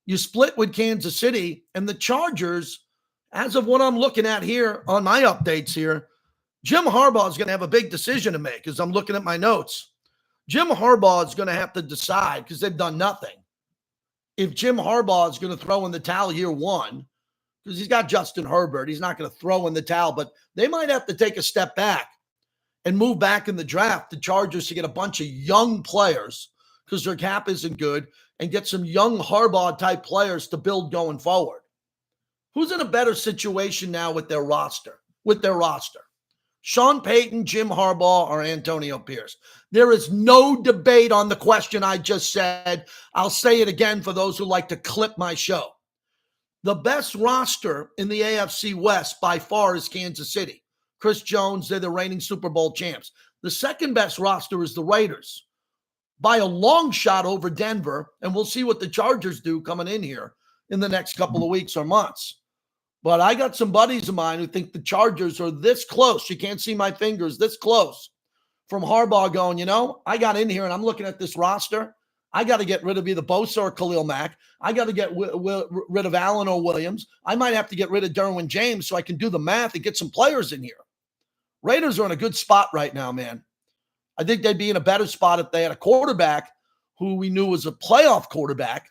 you split with Kansas City, and the Chargers, as of what I'm looking at here on my updates here, Jim Harbaugh is going to have a big decision to make as I'm looking at my notes. Jim Harbaugh is going to have to decide, because they've done nothing, if Jim Harbaugh is going to throw in the towel year 1, because he's got Justin Herbert. He's not going to throw in the towel, but they might have to take a step back and move back in the draft, the Chargers, to get a bunch of young players, because their cap isn't good, and get some young Harbaugh-type players to build going forward. Who's in a better situation now with their roster? Sean Payton, Jim Harbaugh, or Antonio Pierce? There is no debate on the question I just said. I'll say it again for those who like to clip my show. The best roster in the AFC West by far is Kansas City. Chris Jones, they're the reigning Super Bowl champs. The second best roster is the Raiders, by a long shot over Denver, and we'll see what the Chargers do coming in here in the next couple of weeks or months. But I got some buddies of mine who think the Chargers are this close. You can't see my fingers, this close from Harbaugh going, I got in here and I'm looking at this roster. I got to get rid of either Bosa or Khalil Mack. I got to get rid of Allen or Williams. I might have to get rid of Derwin James so I can do the math and get some players in here. Raiders are in a good spot right now, man. I think they'd be in a better spot if they had a quarterback who we knew was a playoff quarterback,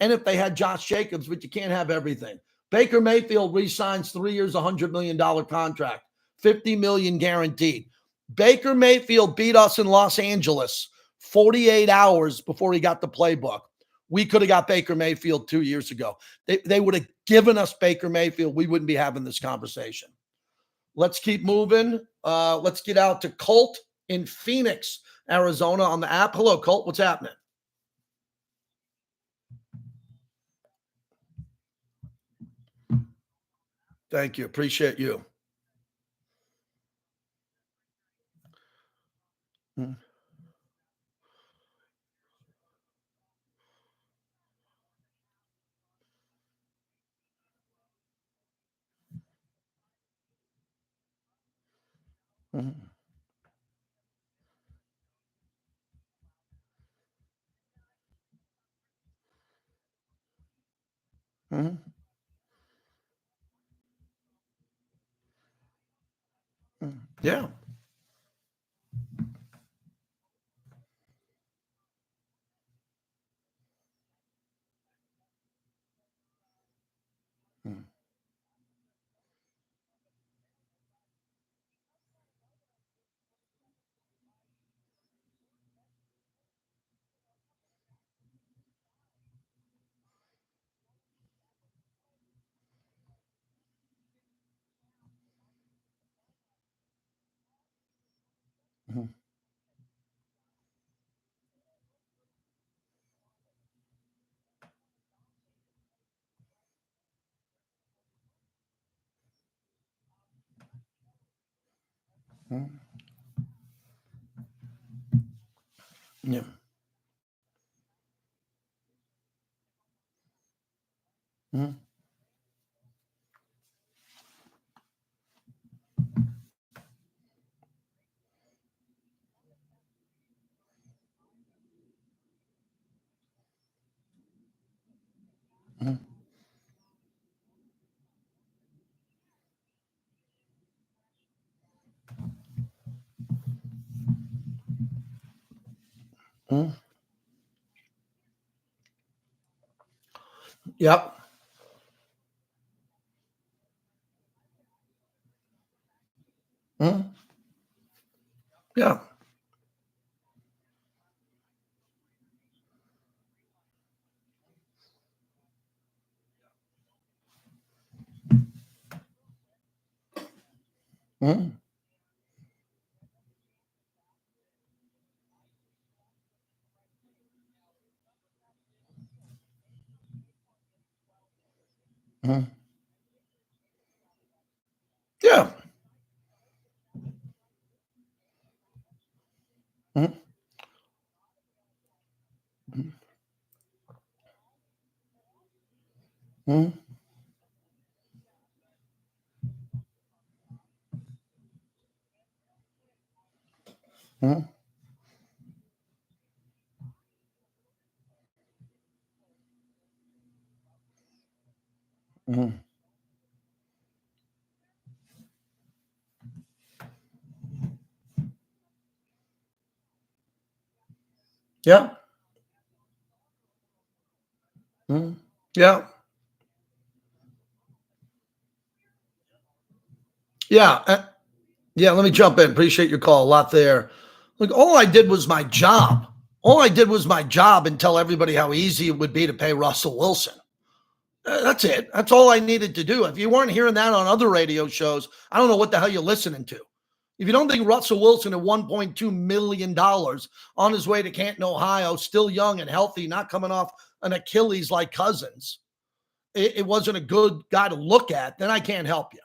and if they had Josh Jacobs, but you can't have everything. Baker Mayfield re-signs 3 years, $100 million contract, $50 million guaranteed. Baker Mayfield beat us in Los Angeles 48 hours before he got the playbook. We could have got Baker Mayfield 2 years ago. They would have given us Baker Mayfield. We wouldn't be having this conversation. Let's keep moving. Let's get out to Colt in Phoenix, Arizona on the app. Hello, Colt. What's happening? Thank you. Appreciate you. Mm-hmm. Mm-hmm. Yeah. Mm-hmm. Mm-hmm. Yeah. Mm-hmm. Mm-hmm. Yep. Mm-hmm. Yeah. Mm-hmm. Mm-hmm. Yeah. Mm-hmm. Mm-hmm. Mm-hmm. Yeah. Mm-hmm. Yeah. Yeah. Yeah. Let me jump in. Appreciate your call. A lot there. Look, all I did was my job. All I did was my job and tell everybody how easy it would be to pay Russell Wilson. That's it. That's all I needed to do. If you weren't hearing that on other radio shows, I don't know what the hell you're listening to. If you don't think Russell Wilson at $1.2 million on his way to Canton, Ohio, still young and healthy, not coming off an Achilles like Cousins, it wasn't a good guy to look at, then I can't help you.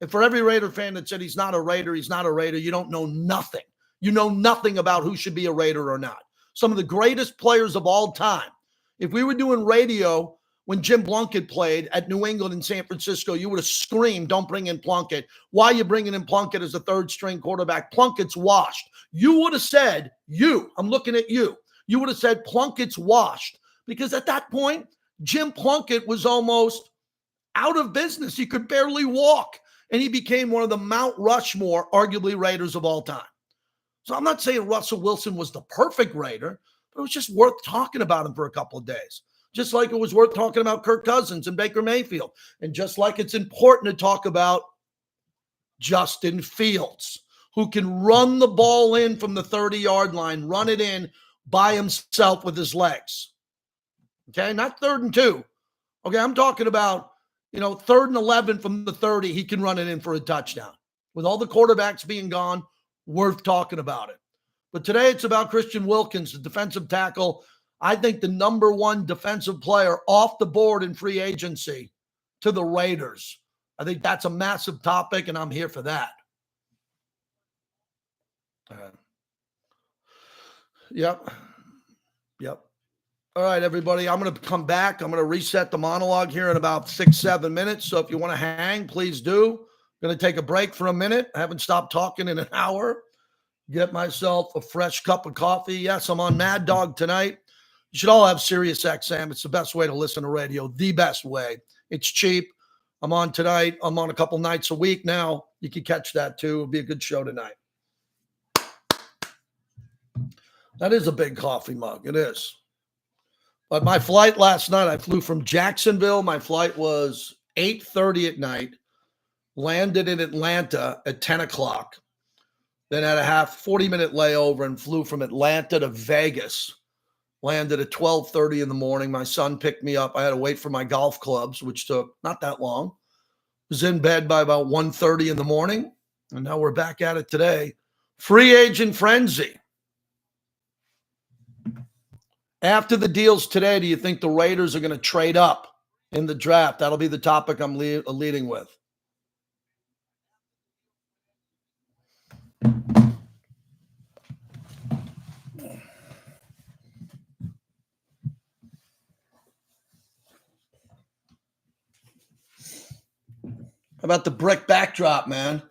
And for every Raider fan that said he's not a Raider, he's not a Raider, you don't know nothing. You know nothing about who should be a Raider or not. Some of the greatest players of all time. If we were doing radio when Jim Plunkett played at New England and San Francisco, you would have screamed, don't bring in Plunkett. Why are you bringing in Plunkett as a third string quarterback? Plunkett's washed. You would have said, I'm looking at you. You would have said Plunkett's washed because at that point, Jim Plunkett was almost out of business. He could barely walk. And he became one of the Mount Rushmore, arguably, Raiders of all time. So I'm not saying Russell Wilson was the perfect Raider, but it was just worth talking about him for a couple of days. Just like it was worth talking about Kirk Cousins and Baker Mayfield. And just like it's important to talk about Justin Fields, who can run the ball in from the 30-yard line, run it in by himself with his legs. Okay, not 3rd and 2. Okay, I'm talking about, 3rd and 11 from the 30, he can run it in for a touchdown. With all the quarterbacks being gone, worth talking about it. But today it's about Christian Wilkins, the defensive tackle. I think the number one defensive player off the board in free agency to the Raiders. I think that's a massive topic, and I'm here for that. Yep. Yep. All right, everybody. I'm going to come back. I'm going to reset the monologue here in about 6-7 minutes. So if you want to hang, please do. Going to take a break for a minute. I haven't stopped talking in an hour. Get myself a fresh cup of coffee. Yes, I'm on Mad Dog tonight. You should all have Sirius XM. It's the best way to listen to radio. The best way. It's cheap. I'm on tonight. I'm on a couple nights a week now. You can catch that too. It'll be a good show tonight. That is a big coffee mug. It is. But my flight last night, I flew from Jacksonville. My flight was 8:30 at night, landed in Atlanta at 10 o'clock, then had a 40-minute layover and flew from Atlanta to Vegas. Landed at 12:30 in the morning. My son picked me up. I had to wait for my golf clubs, which took not that long. Was in bed by about 1:30 in the morning, and now we're back at it today. Free agent frenzy. After the deals today, do you think the Raiders are going to trade up in the draft? That'll be the topic I'm leading with. How about the brick backdrop, man?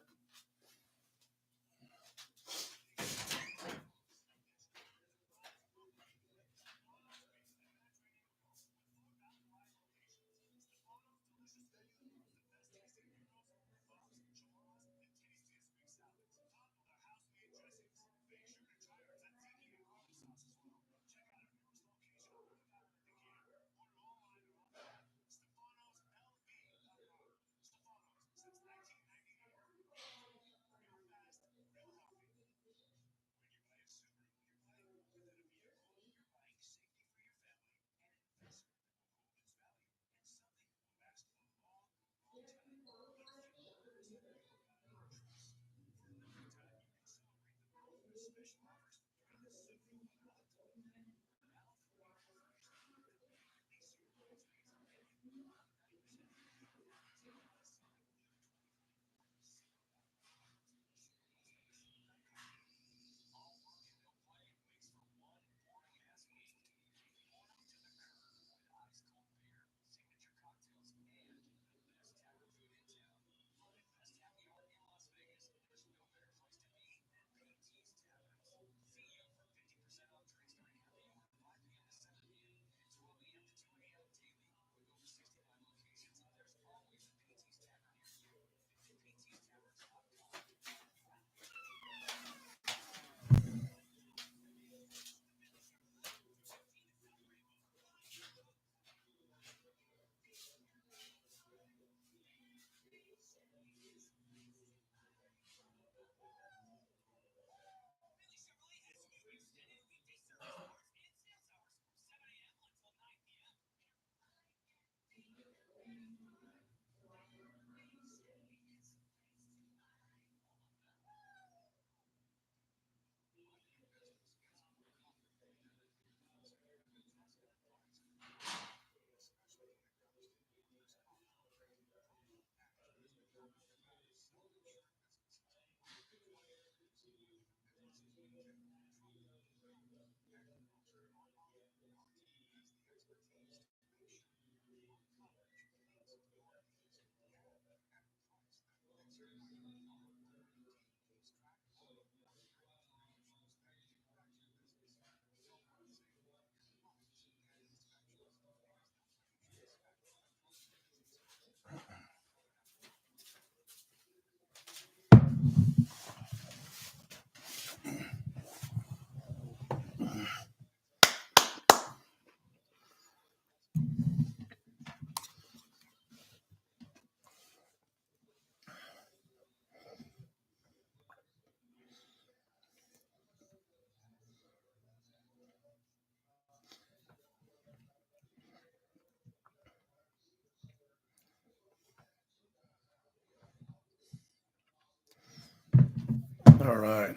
All right.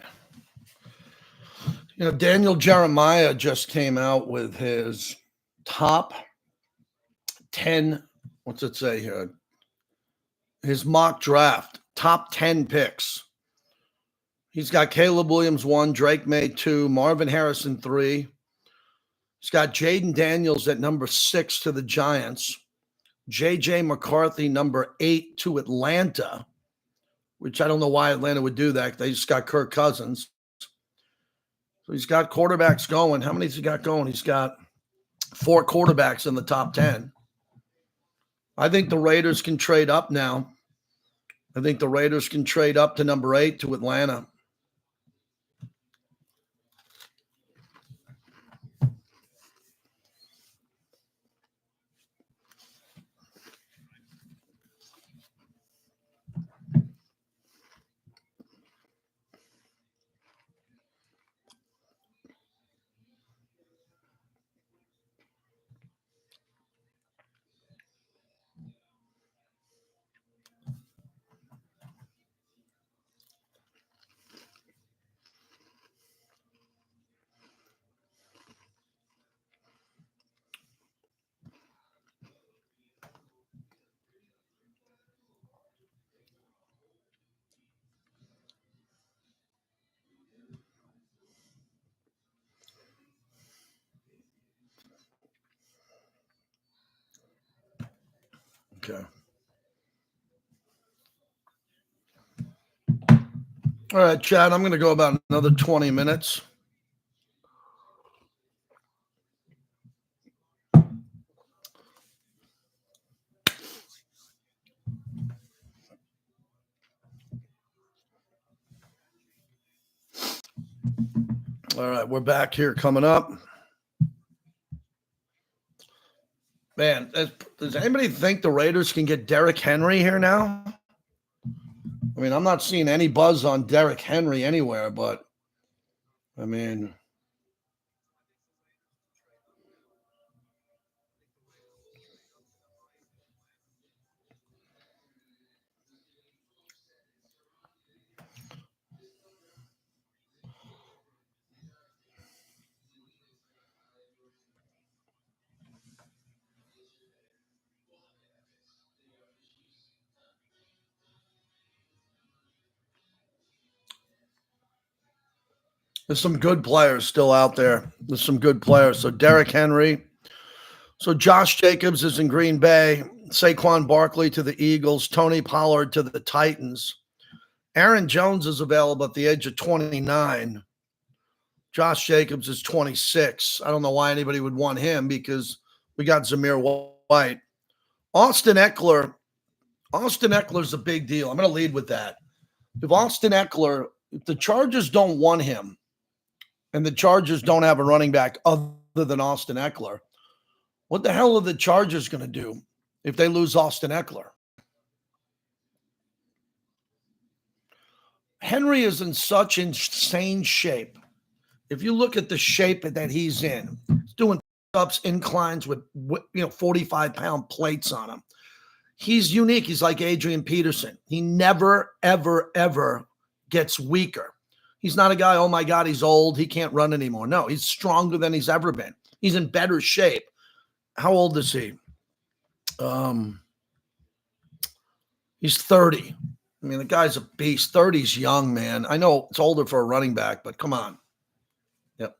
Daniel Jeremiah just came out with his top 10, what's it say here? His mock draft, top 10 picks. He's got Caleb Williams 1, Drake May 2, Marvin Harrison 3. He's got Jaden Daniels at number 6 to the Giants, J.J. McCarthy number 8 to Atlanta, which I don't know why Atlanta would do that. They just got Kirk Cousins. So he's got quarterbacks going. How many has he got going? He's got 4 quarterbacks in the top 10. I think the Raiders can trade up now. I think the Raiders can trade up to number 8 to Atlanta. Okay. All right, Chad, I'm going to go about another 20 minutes. All right, we're back here coming up. Man, does anybody think the Raiders can get Derrick Henry here now? I mean, I'm not seeing any buzz on Derrick Henry anywhere, but I mean, there's some good players still out there. There's some good players. So Derrick Henry. So Josh Jacobs is in Green Bay. Saquon Barkley to the Eagles. Tony Pollard to the Titans. Aaron Jones is available at the age of 29. Josh Jacobs is 26. I don't know why anybody would want him because we got Zamir White. Austin Eckler's a big deal. I'm going to lead with that. If the Chargers don't want him and the Chargers don't have a running back other than Austin Eckler, what the hell are the Chargers going to do if they lose Austin Eckler? Henry is in such insane shape. If you look at the shape that he's in, he's doing ups, inclines with 45-pound plates on him. He's unique. He's like Adrian Peterson. He never, ever, ever gets weaker. He's not a guy, oh my God, he's old, he can't run anymore. No, he's stronger than he's ever been. He's in better shape. How old is he? He's 30. I mean, the guy's a beast. 30's young, man. I know it's older for a running back, but come on. Yep.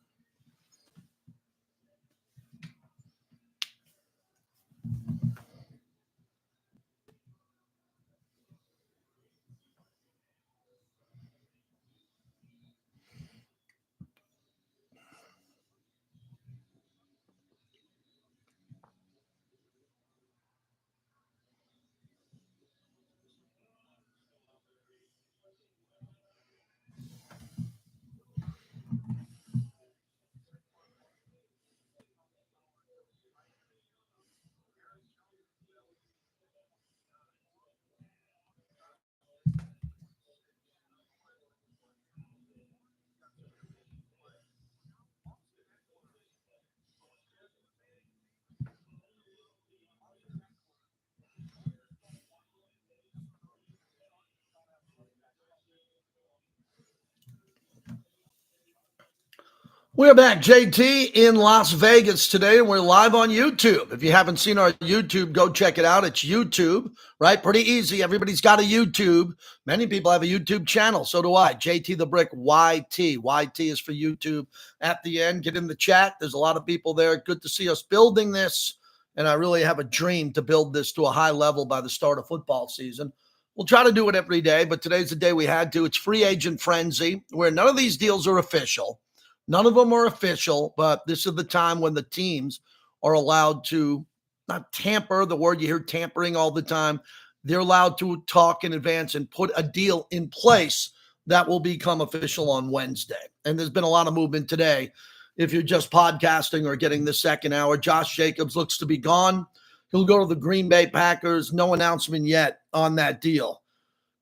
We're back, JT, in Las Vegas today, and we're live on YouTube. If you haven't seen our YouTube, go check it out. It's YouTube, right? Pretty easy. Everybody's got a YouTube. Many people have a YouTube channel. So do I. JT the Brick, YT. YT is for YouTube. At the end, get in the chat. There's a lot of people there. Good to see us building this, and I really have a dream to build this to a high level by the start of football season. We'll try to do it every day, but today's the day we had to. It's free agent frenzy, where none of these deals are official. None of them are official, but this is the time when the teams are allowed to not tamper, the word you hear tampering all the time. They're allowed to talk in advance and put a deal in place that will become official on Wednesday. And there's been a lot of movement today. If you're just podcasting or getting the second hour, Josh Jacobs looks to be gone. He'll go to the Green Bay Packers. No announcement yet on that deal.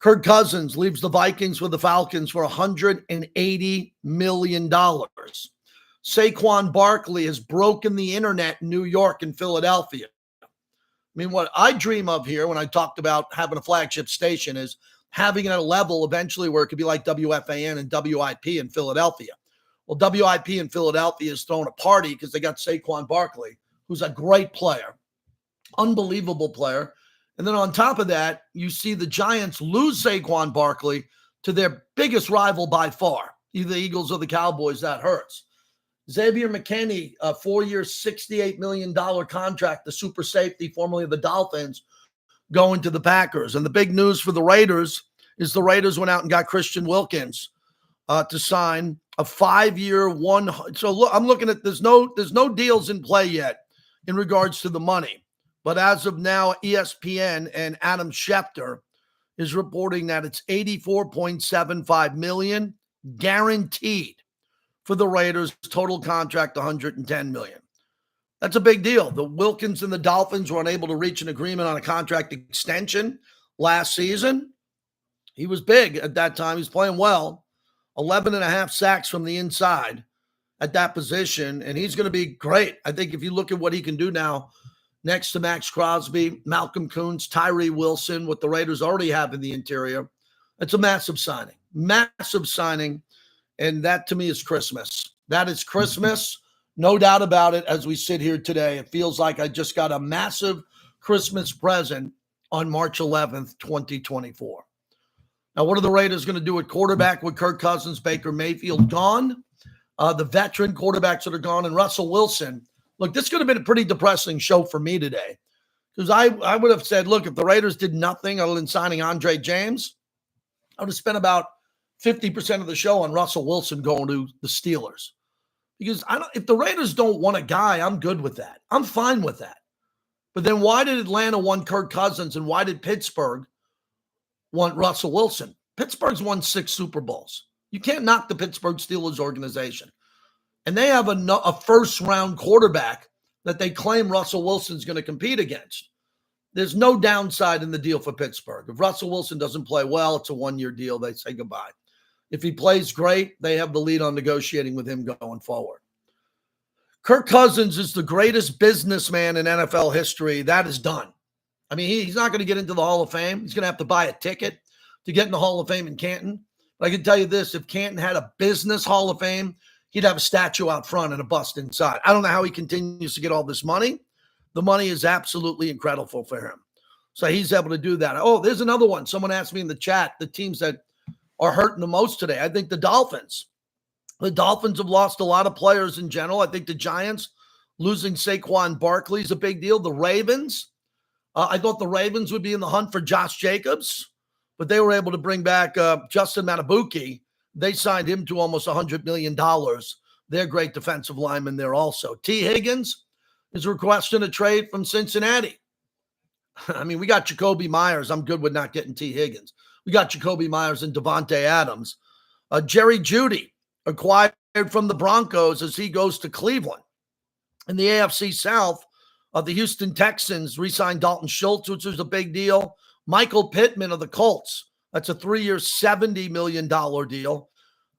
Kirk Cousins leaves the Vikings with the Falcons for $180 million. Saquon Barkley has broken the internet in New York and Philadelphia. I mean, what I dream of here when I talked about having a flagship station is having it at a level eventually where it could be like WFAN and WIP in Philadelphia. Well, WIP in Philadelphia is throwing a party because they got Saquon Barkley, who's a great player, unbelievable player. And then on top of that, you see the Giants lose Saquon Barkley to their biggest rival by far, either the Eagles or the Cowboys. That hurts. Xavier McKinney, a 4-year, $68 million contract, the super safety, formerly of the Dolphins, going to the Packers. And the big news for the Raiders is the Raiders went out and got Christian Wilkins to sign a 5-year, one. So look, I'm looking at there's no deals in play yet in regards to the money. But as of now, ESPN and Adam Schefter is reporting that it's $84.75 million guaranteed for the Raiders. Total contract $110 million. That's a big deal. The Wilkins and the Dolphins were unable to reach an agreement on a contract extension last season. He was big at that time. He's playing well. 11 and a half sacks from the inside at that position, and he's going to be great. I think if you look at what he can do now, next to Max Crosby, Malcolm Koonce, Tyree Wilson, what the Raiders already have in the interior. It's a massive signing. Massive signing. And that to me is Christmas. That is Christmas. No doubt about it. As we sit here today, it feels like I just got a massive Christmas present on March 11th, 2024. Now, what are the Raiders going to do at quarterback with Kirk Cousins, Baker Mayfield gone? The veteran quarterbacks that are gone, and Russell Wilson. Look, this could have been a pretty depressing show for me today because I would have said, look, if the Raiders did nothing other than signing Andre James, I would have spent about 50% of the show on Russell Wilson going to the Steelers. Because if the Raiders don't want a guy, I'm good with that. I'm fine with that. But then why did Atlanta want Kirk Cousins and why did Pittsburgh want Russell Wilson? Pittsburgh's won 6 Super Bowls. You can't knock the Pittsburgh Steelers organization. And they have a first-round quarterback that they claim Russell Wilson's going to compete against. There's no downside in the deal for Pittsburgh. If Russell Wilson doesn't play well, it's a 1-year deal. They say goodbye. If he plays great, they have the lead on negotiating with him going forward. Kirk Cousins is the greatest businessman in NFL history. That is done. I mean, he's not going to get into the Hall of Fame. He's going to have to buy a ticket to get in the Hall of Fame in Canton. But I can tell you this, if Canton had a business Hall of Fame, he'd have a statue out front and a bust inside. I don't know how he continues to get all this money. The money is absolutely incredible for him. So he's able to do that. Oh, there's another one. Someone asked me in the chat, the teams that are hurting the most today. I think the Dolphins. The Dolphins have lost a lot of players in general. I think the Giants losing Saquon Barkley is a big deal. The Ravens, I thought the Ravens would be in the hunt for Josh Jacobs, but they were able to bring back Justin Matabuki. They signed him to almost $100 million. They're great defensive linemen there also. T. Higgins is requesting a trade from Cincinnati. I mean, we got Jacoby Myers. I'm good with not getting T. Higgins. We got Jacoby Myers and Devontae Adams. Jerry Jeudy acquired from the Broncos as he goes to Cleveland. In the AFC South, the Houston Texans re-signed Dalton Schultz, which was a big deal. Michael Pittman of the Colts. That's a 3-year, $70 million deal.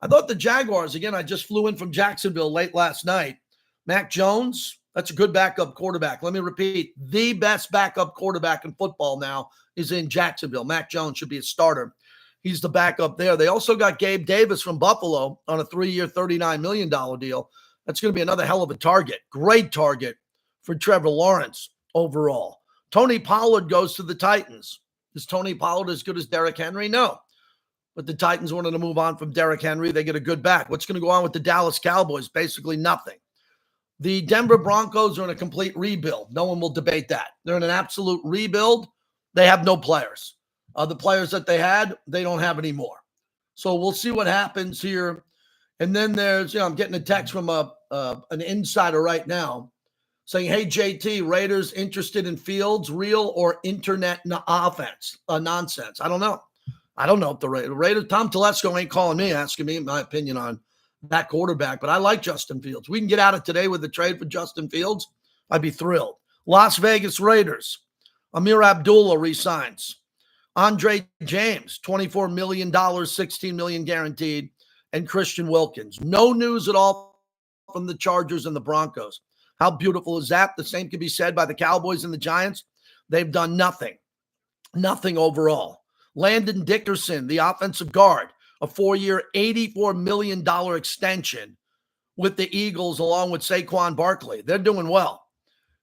I thought the Jaguars, again, I just flew in from Jacksonville late last night. Mac Jones, that's a good backup quarterback. Let me repeat, the best backup quarterback in football now is in Jacksonville. Mac Jones should be a starter He's the backup there. They also got Gabe Davis from Buffalo on a 3-year, $39 million deal. That's going to be another hell of a target. Great target for Trevor Lawrence overall. Tony Pollard goes to the Titans. Is Tony Pollard as good as Derrick Henry? No. But the Titans wanted to move on from Derrick Henry. They get a good back. What's going to go on with the Dallas Cowboys? Basically nothing. The Denver Broncos are in a complete rebuild. No one will debate that. They're in an absolute rebuild. They have no players. The players that they had, they don't have any more. So we'll see what happens here. And then there's, I'm getting a text from an insider right now saying, hey, JT, Raiders interested in Fields, real or internet offense? Nonsense. I don't know. I don't know if the Raiders, Tom Telesco ain't calling me, asking me my opinion on that quarterback, but I like Justin Fields. We can get out of today with the trade for Justin Fields. I'd be thrilled. Las Vegas Raiders. Amir Abdullah resigns. Andre James, $24 million, $16 million guaranteed, and Christian Wilkins. No news at all from the Chargers and the Broncos. How beautiful is that? The same can be said by the Cowboys and the Giants. They've done nothing. Nothing overall. Landon Dickerson, the offensive guard, a 4-year, $84 million extension with the Eagles along with Saquon Barkley. They're doing well.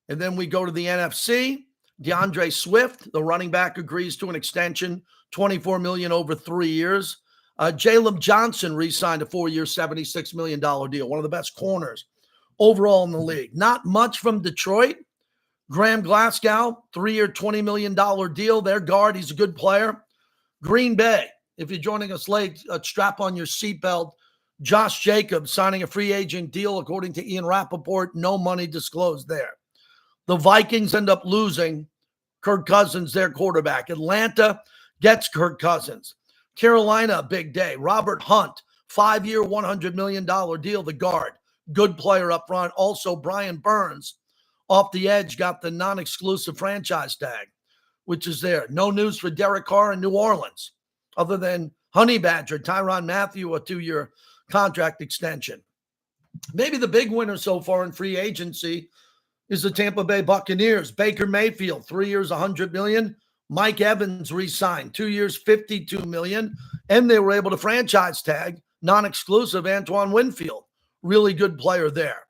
And then we go to the NFC. DeAndre Swift, the running back, agrees to an extension, $24 million over 3 years. Jalen Johnson re-signed a 4-year, $76 million deal, one of the best corners overall in the league. Not much from Detroit. Graham Glasgow, 3-year, $20 million deal. Their guard, he's a good player. Green Bay, if you're joining us late, strap on your seatbelt. Josh Jacobs signing a free agent deal, according to Ian Rappaport. No money disclosed there. The Vikings end up losing Kirk Cousins, their quarterback. Atlanta gets Kirk Cousins. Carolina, big day. Robert Hunt, 5-year, $100 million deal, the guard. Good player up front. Also, Brian Burns, off the edge, got the non-exclusive franchise tag, which is there. No news for Derek Carr in New Orleans, other than Honey Badger, Tyrann Mathieu, a 2-year contract extension. Maybe the big winner so far in free agency is the Tampa Bay Buccaneers. Baker Mayfield, 3 years, $100 million. Mike Evans re-signed, 2 years, $52 million. And they were able to franchise tag, non-exclusive, Antoine Winfield. Really good player there.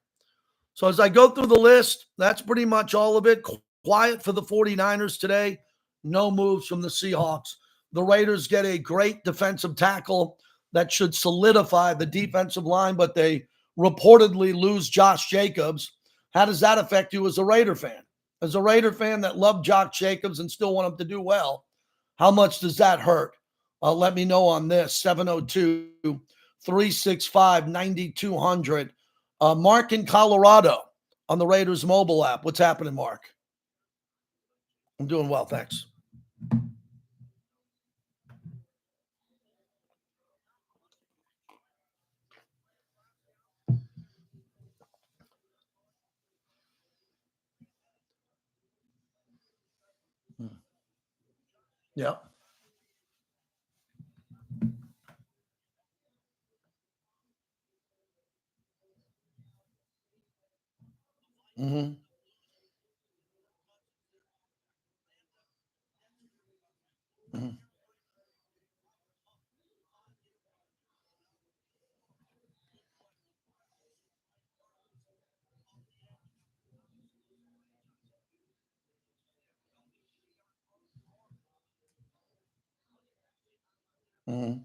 So as I go through the list, that's pretty much all of it. Quiet for the 49ers today. No moves from the Seahawks. The Raiders get a great defensive tackle that should solidify the defensive line, but they reportedly lose Josh Jacobs. How does that affect you as a Raider fan? As a Raider fan that loved Josh Jacobs and still want him to do well, how much does that hurt? Let me know on this, 702-365-9200. Mark in Colorado on the Raiders mobile app. What's happening, Mark? I'm doing well, thanks. Yeah. Mm-hmm. Mm-hmm. Mm-hmm.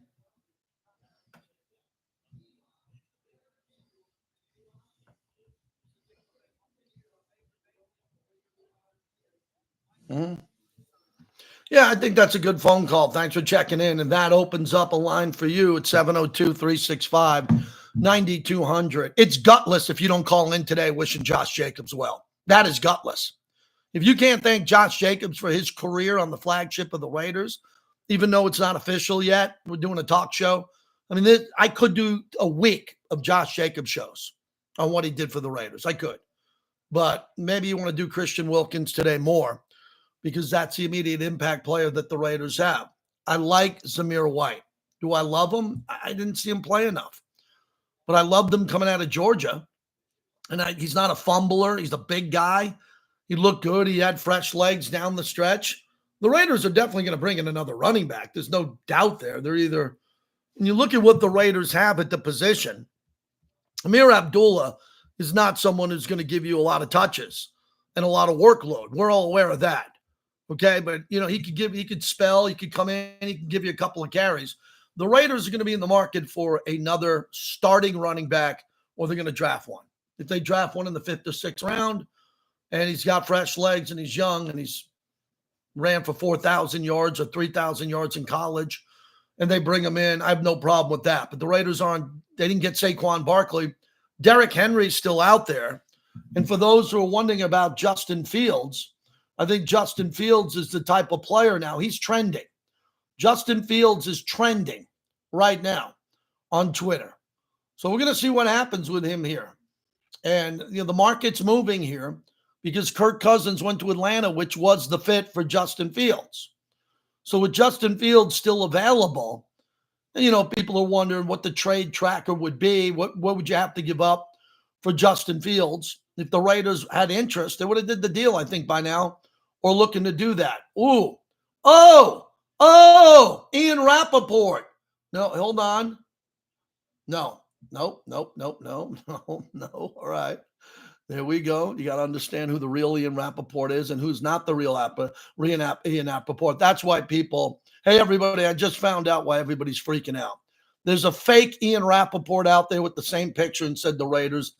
Mm-hmm. Yeah, I think that's a good phone call. Thanks for checking in. And that opens up a line for you at 702-365-9200. It's gutless if you don't call in today wishing Josh Jacobs well. That is gutless. If you can't thank Josh Jacobs for his career on the flagship of the Raiders, even though it's not official yet, we're doing a talk show. I mean, I could do a week of Josh Jacobs shows on what he did for the Raiders. I could. But maybe you want to do Christian Wilkins today more, because that's the immediate impact player that the Raiders have. I like Zamir White. Do I love him? I didn't see him play enough. But I loved him coming out of Georgia. And he's not a fumbler. He's a big guy. He looked good. He had fresh legs down the stretch. The Raiders are definitely going to bring in another running back. There's no doubt there. They're either, when you look at what the Raiders have at the position, Amir Abdullah is not someone who's going to give you a lot of touches and a lot of workload. We're all aware of that. Okay. But, he could spell, he could come in, he can give you a couple of carries. The Raiders are going to be in the market for another starting running back, or they're going to draft one. If they draft one in the 5th or 6th round and he's got fresh legs and he's young and he's ran for 4,000 yards or 3,000 yards in college, and they bring him in, I have no problem with that. But the Raiders they didn't get Saquon Barkley. Derrick Henry's still out there. And for those who are wondering about Justin Fields, I think Justin Fields is the type of player now. He's trending. Justin Fields is trending right now on Twitter. So we're going to see what happens with him here. And the market's moving here because Kirk Cousins went to Atlanta, which was the fit for Justin Fields. So with Justin Fields still available, people are wondering what the trade tracker would be. What would you have to give up for Justin Fields? If the Raiders had interest, they would have did the deal, I think, by now, or looking to do that. Ian Rappaport. No, hold on. No. All right. There we go. You got to understand who the real Ian Rappaport is and who's not the real Ian Rappaport. That's why hey, everybody, I just found out why everybody's freaking out. There's a fake Ian Rappaport out there with the same picture and said the Bears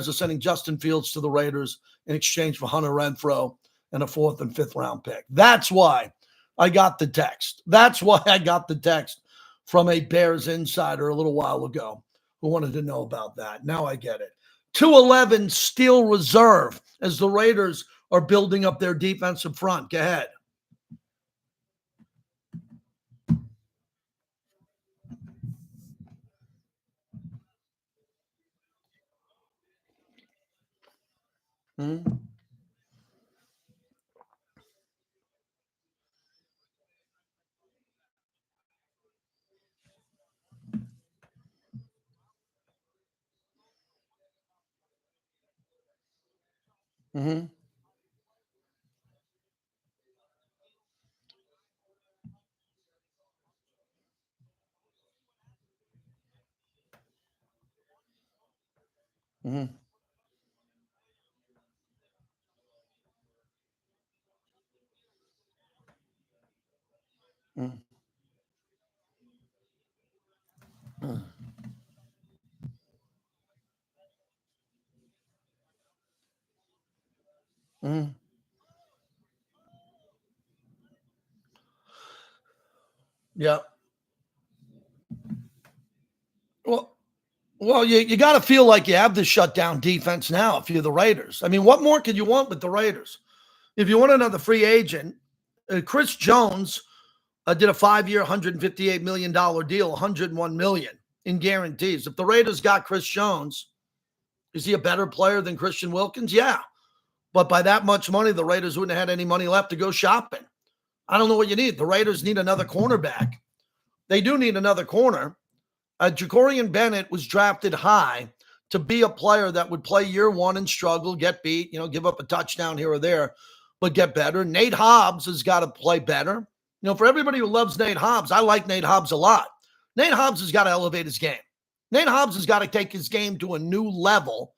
are sending Justin Fields to the Raiders in exchange for Hunter Renfrow and a 4th and 5th round pick. That's why I got the text. That's why I got the text from a Bears insider a little while ago who wanted to know about that. Now I get it. 211 still reserve as the Raiders are building up their defensive front. Go ahead. Mm-hmm. Mm-hmm. Mm-hmm. Mm-hmm. Mm-hmm. Yeah. Well, you got to feel like you have the shutdown defense now if you're the Raiders. I mean, what more could you want with the Raiders? If you want another free agent, Chris Jones did a 5-year, $158 million deal, $101 million in guarantees. If the Raiders got Chris Jones, is he a better player than Christian Wilkins? Yeah. But by that much money, the Raiders wouldn't have had any money left to go shopping. I don't know what you need. The Raiders need another cornerback. They do need another corner. Jacorian Bennett was drafted high to be a player that would play year one and struggle, get beat, give up a touchdown here or there, but get better. Nate Hobbs has got to play better. For everybody who loves Nate Hobbs, I like Nate Hobbs a lot. Nate Hobbs has got to elevate his game. Nate Hobbs has got to take his game to a new level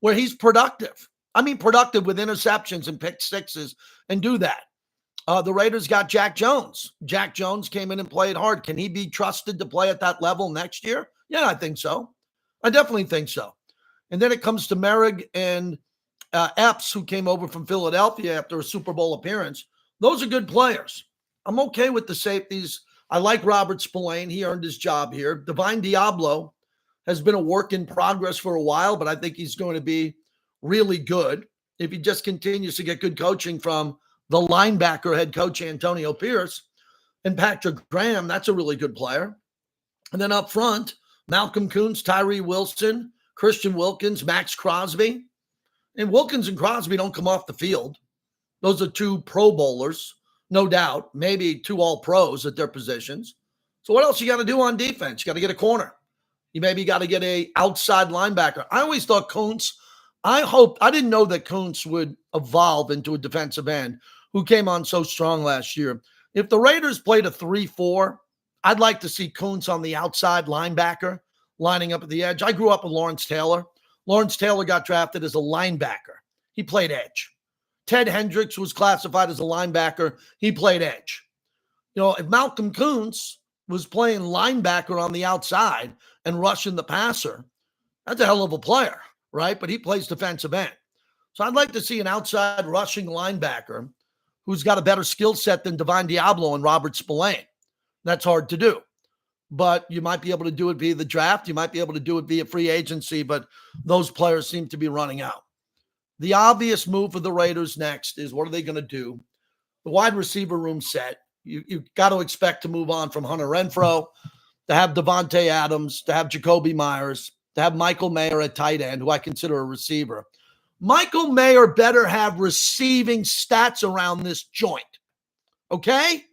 where he's productive. I mean, productive with interceptions and pick sixes and do that. The Raiders got Jack Jones. Jack Jones came in and played hard. Can he be trusted to play at that level next year? Yeah, I think so. I definitely think so. And then it comes to Merrick and Epps, who came over from Philadelphia after a Super Bowl appearance. Those are good players. I'm okay with the safeties. I like Robert Spillane. He earned his job here. Divine Diablo has been a work in progress for a while, but I think he's going to be really good if he just continues to get good coaching from the linebacker head coach Antonio Pierce. And Patrick Graham, that's a really good player. And then up front, Malcolm Koonce, Tyree Wilson, Christian Wilkins, Max Crosby. And Wilkins and Crosby don't come off the field. Those are two Pro Bowlers, no doubt, maybe two All-Pros at their positions. So what else you got to do on defense? You got to get a corner. You maybe got to get a outside linebacker. I always thought Koonce, I didn't know that Koonce would evolve into a defensive end who came on so strong last year. If the Raiders played a 3-4, I'd like to see Kuntz on the outside linebacker lining up at the edge. I grew up with Lawrence Taylor. Lawrence Taylor got drafted as a linebacker. He played edge. Ted Hendricks was classified as a linebacker. He played edge. If Malcolm Kuntz was playing linebacker on the outside and rushing the passer, that's a hell of a player, right? But he plays defensive end. So I'd like to see an outside rushing linebacker who's got a better skill set than Divine Diablo and Robert Spillane. That's hard to do. But you might be able to do it via the draft. You might be able to do it via free agency, but those players seem to be running out. The obvious move for the Raiders next is, what are they going to do? The wide receiver room set. You've got to expect to move on from Hunter Renfrow, to have Devontae Adams, to have Jacoby Myers, to have Michael Mayer at tight end, who I consider a receiver. Michael Mayer better have receiving stats around this joint. Okay?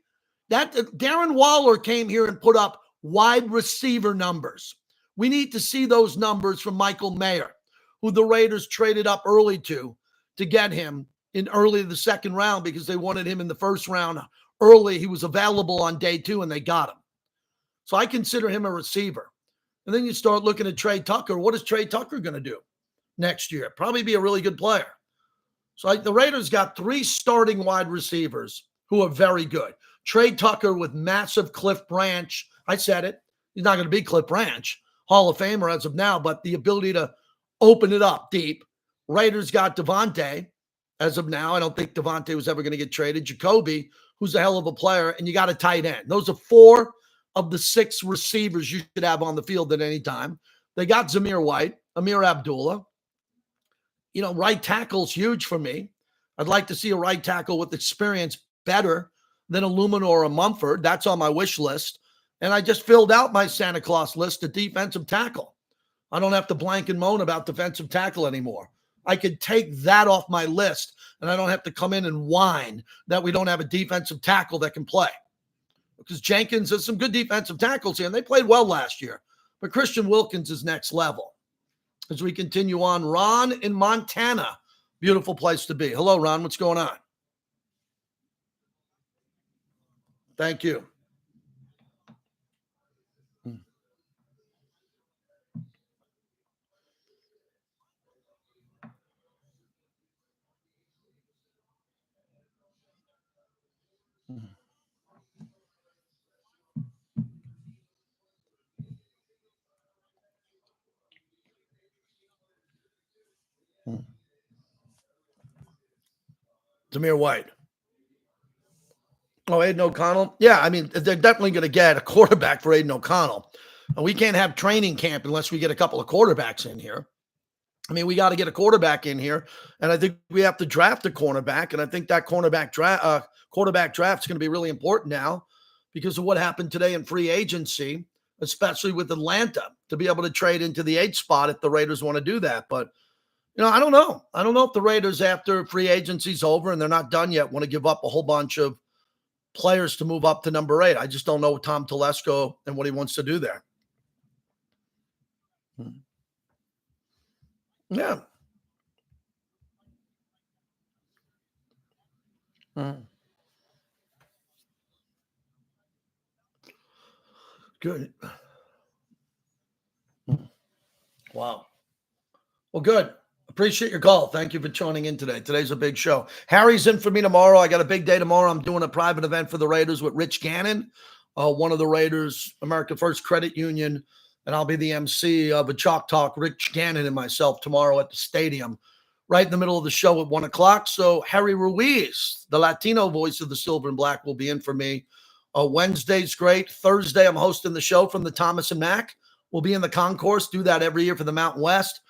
That Darren Waller came here and put up wide receiver numbers. We need to see those numbers from Michael Mayer, who the Raiders traded up early to get him in early the second round because they wanted him in the first round early. He was available on day 2 and they got him. So I consider him a receiver. And then you start looking at Trey Tucker. What is Trey Tucker going to do next year? Probably be a really good player. So the Raiders got 3 starting wide receivers who are very good. Trey Tucker with massive Cliff Branch. I said it. He's not going to be Cliff Branch, Hall of Famer as of now, but the ability to open it up deep. Raiders got Devontae as of now. I don't think Devontae was ever going to get traded. Jacoby, who's a hell of a player, and you got a tight end. Those are 4 of the 6 receivers you should have on the field at any time. They got Zamir White, Amir Abdullah. Right tackle's huge for me. I'd like to see a right tackle with experience better than a Lumen or a Mumford. That's on my wish list. And I just filled out my Santa Claus list of defensive tackle. I don't have to blank and moan about defensive tackle anymore. I could take that off my list, and I don't have to come in and whine that we don't have a defensive tackle that can play. Because Jenkins has some good defensive tackles here, and they played well last year. But Christian Wilkins is next level. As we continue on, Ron in Montana. Beautiful place to be. Hello, Ron. What's going on? Thank you. Zamir White. Oh, Aiden O'Connell? Yeah, I mean, they're definitely going to get a quarterback for Aiden O'Connell. And we can't have training camp unless we get a couple of quarterbacks in here. I mean, we got to get a quarterback in here, and I think we have to draft a cornerback, and I think that quarterback draft is going to be really important now because of what happened today in free agency, especially with Atlanta, to be able to trade into the 8th spot if the Raiders want to do that. But, I don't know. I don't know if the Raiders, after free agency's over and they're not done yet, want to give up a whole bunch of players to move up to number 8. I just don't know Tom Telesco and what he wants to do there. Yeah. Good. Wow. Well, good. Appreciate your call. Thank you for joining in today. Today's a big show. Harry's in for me tomorrow. I got a big day tomorrow. I'm doing a private event for the Raiders with Rich Gannon, one of the Raiders, America First Credit Union, and I'll be the MC of a Chalk Talk, Rich Gannon and myself tomorrow at the stadium, right in the middle of the show at 1 o'clock. So Harry Ruiz, the Latino voice of the Silver and Black, will be in for me. Wednesday's great. Thursday, I'm hosting the show from the Thomas and Mack. We'll be in the concourse, do that every year for the Mountain West.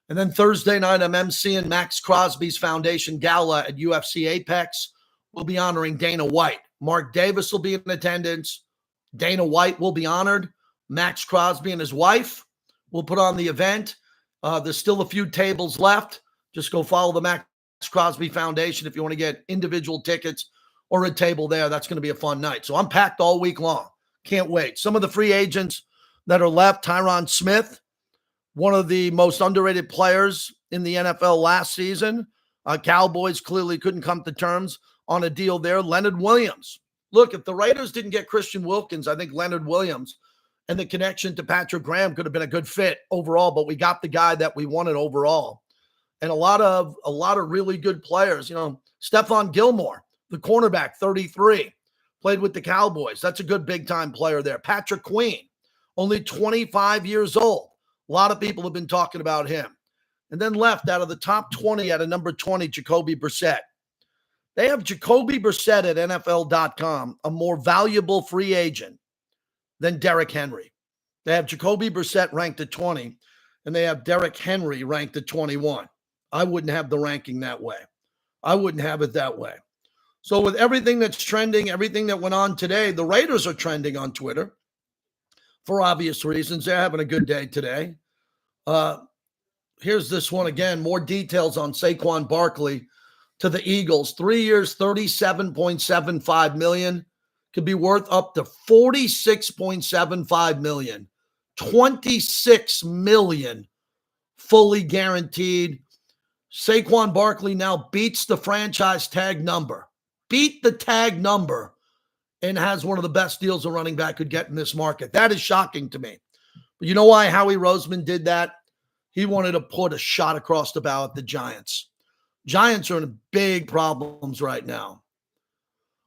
And then Thursday night, I'm emceeing Max Crosby's Foundation Gala at UFC Apex. We'll be honoring Dana White. Mark Davis will be in attendance. Dana White will be honored. Max Crosby and his wife will put on the event. There's still a few tables left. Just go follow the Max Crosby Foundation if you want to get individual tickets or a table there. That's going to be a fun night. So I'm packed all week long. Can't wait. Some of the free agents that are left, Tyron Smith, one of the most underrated players in the NFL last season. Cowboys clearly couldn't come to terms on a deal there. Leonard Williams. Look, if the Raiders didn't get Christian Wilkins, I think Leonard Williams and the connection to Patrick Graham could have been a good fit overall, but we got the guy that we wanted overall. And a lot of really good players. Stephon Gilmore, the cornerback, 33, played with the Cowboys. That's a good big-time player there. Patrick Queen, only 25 years old. A lot of people have been talking about him. And then left out of the top 20 at a number 20, Jacoby Brissett. They have Jacoby Brissett at NFL.com, a more valuable free agent than Derrick Henry. They have Jacoby Brissett ranked at 20, and they have Derrick Henry ranked at 21. I wouldn't have the ranking that way. I wouldn't have it that way. So with everything that's trending, everything that went on today, the Raiders are trending on Twitter for obvious reasons. They're having a good day today. Here's this one again. More details on Saquon Barkley to the Eagles. 3 years, $37.75 million. Could be worth up to $46.75 million. $26 million fully guaranteed. Saquon Barkley now beats the franchise tag number. Beat the tag number and has one of the best deals a running back could get in this market. That is shocking to me. But you know why Howie Roseman did that? He wanted to put a shot across the bow at the Giants. Giants are in big problems right now.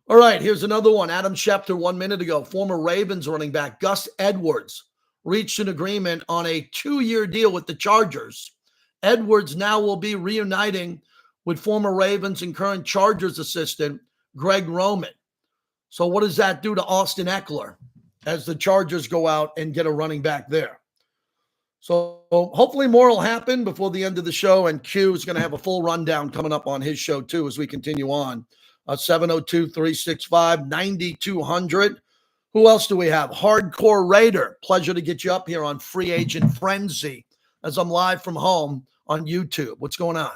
All right, here's another one. Adam Schefter 1 minute ago. Former Ravens running back Gus Edwards reached an agreement on a 2-year deal with the Chargers. Edwards now will be reuniting with former Ravens and current Chargers assistant Greg Roman. So what does that do to Austin Eckler as the Chargers go out and get a running back there? So hopefully more will happen before the end of the show, and Q is going to have a full rundown coming up on his show too as we continue on. 702-365-9200. Who else do we have? Hardcore Raider. Pleasure to get you up here on Free Agent Frenzy as I'm live from home on YouTube. What's going on?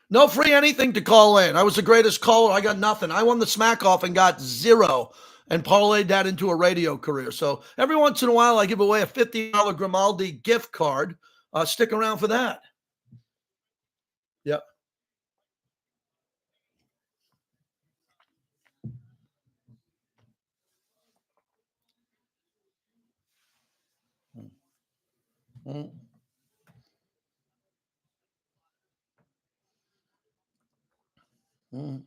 No free anything to call in. I was the greatest caller. I got nothing. I won the smack off and got zero and parlayed that into a radio career. So every once in a while, I give away a $50 Grimaldi gift card. Stick around for that. Yep. Mm-hmm. Mm-hmm.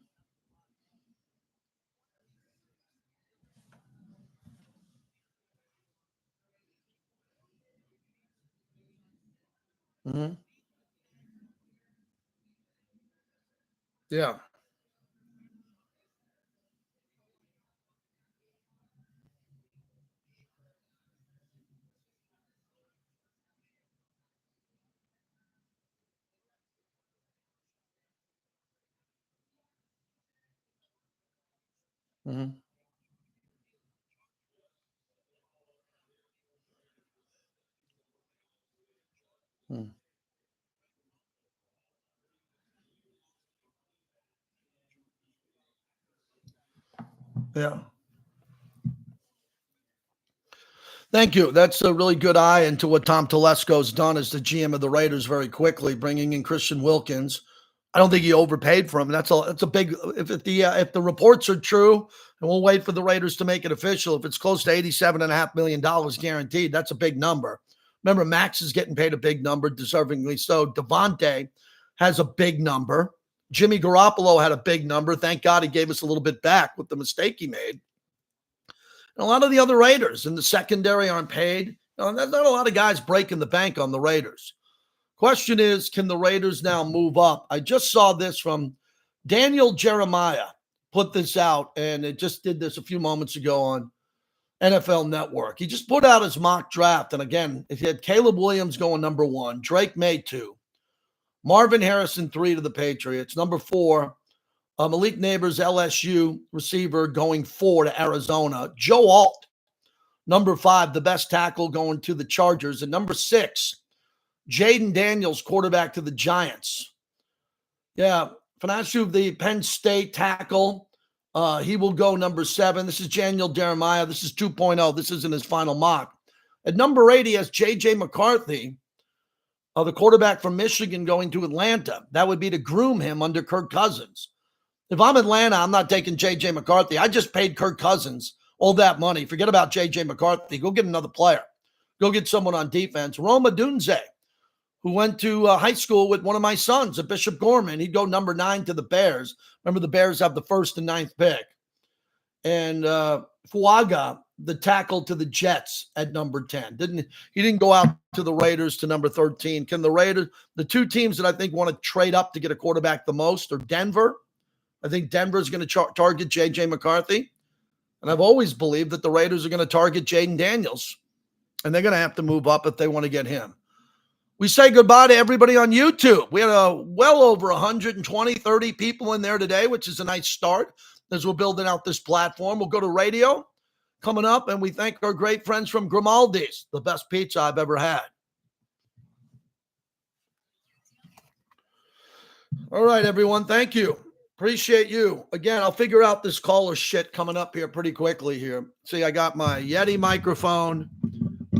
Mm-hmm. Yeah. Mm-hmm. Mm-hmm. Yeah. Thank you. That's a really good eye into what Tom Telesco's done as the GM of the Raiders very quickly, bringing in Christian Wilkins. I don't think he overpaid for him. That's a big. If the reports are true, and we'll wait for the Raiders to make it official. If it's close to $87.5 million guaranteed, that's a big number. Remember, Max is getting paid a big number, deservingly so. Devontae has a big number. Jimmy Garoppolo had a big number. Thank God he gave us a little bit back with the mistake he made. And a lot of the other Raiders in the secondary aren't paid. There's not a lot of guys breaking the bank on the Raiders. Question is, can the Raiders now move up? I just saw this from Daniel Jeremiah, put this out, and it just did this a few moments ago on NFL Network. He just put out his mock draft. And again, if you had Caleb Williams going number 1, Drake May 2, Marvin Harrison 3 to the Patriots, number 4, Malik Neighbors, LSU receiver, going 4 to Arizona. Joe Alt, number 5, the best tackle, going to the Chargers. And number 6, Jaden Daniels, quarterback to the Giants. Yeah, Financial, the Penn State tackle, he will go number 7. This is Daniel Jeremiah. This is 2.0. This isn't his final mock. At number 8, he has J.J. McCarthy, the quarterback from Michigan going to Atlanta. That would be to groom him under Kirk Cousins. If I'm Atlanta, I'm not taking J.J. McCarthy. I just paid Kirk Cousins all that money. Forget about J.J. McCarthy. Go get another player. Go get someone on defense. Rome Odunze, who went to high school with one of my sons at Bishop Gorman. He'd go number 9 to the Bears. Remember, the Bears have the 1st and 9th pick. And Fuaga, the tackle to the Jets at number 10. He didn't go out to the Raiders to number 13. Can the Raiders, the two teams that I think want to trade up to get a quarterback the most are Denver. I think Denver's going to target J.J. McCarthy. And I've always believed that the Raiders are going to target Jaden Daniels. And they're going to have to move up if they want to get him. We say goodbye to everybody on YouTube. We had well over 120, 30 people in there today, which is a nice start as we're building out this platform. We'll go to radio coming up, and we thank our great friends from Grimaldi's, the best pizza I've ever had. All right, everyone. Thank you. Appreciate you. Again, I'll figure out this caller shit coming up here pretty quickly here. See, I got my Yeti microphone.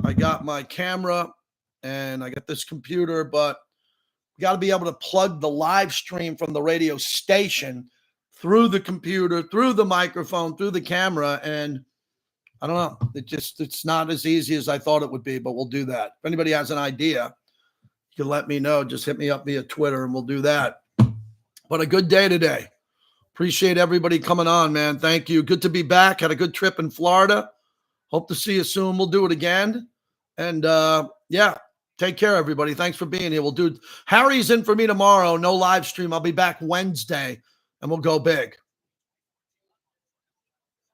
I got my camera. And I got this computer, but you got to be able to plug the live stream from the radio station through the computer, through the microphone, through the camera. And I don't know. It's not as easy as I thought it would be, but we'll do that. If anybody has an idea, you can let me know. Just hit me up via Twitter and we'll do that. But a good day today. Appreciate everybody coming on, man. Thank you. Good to be back. Had a good trip in Florida. Hope to see you soon. We'll do it again. And yeah. Take care, everybody. Thanks for being here. We'll do Harry's in for me tomorrow. No live stream. I'll be back Wednesday, and we'll go big.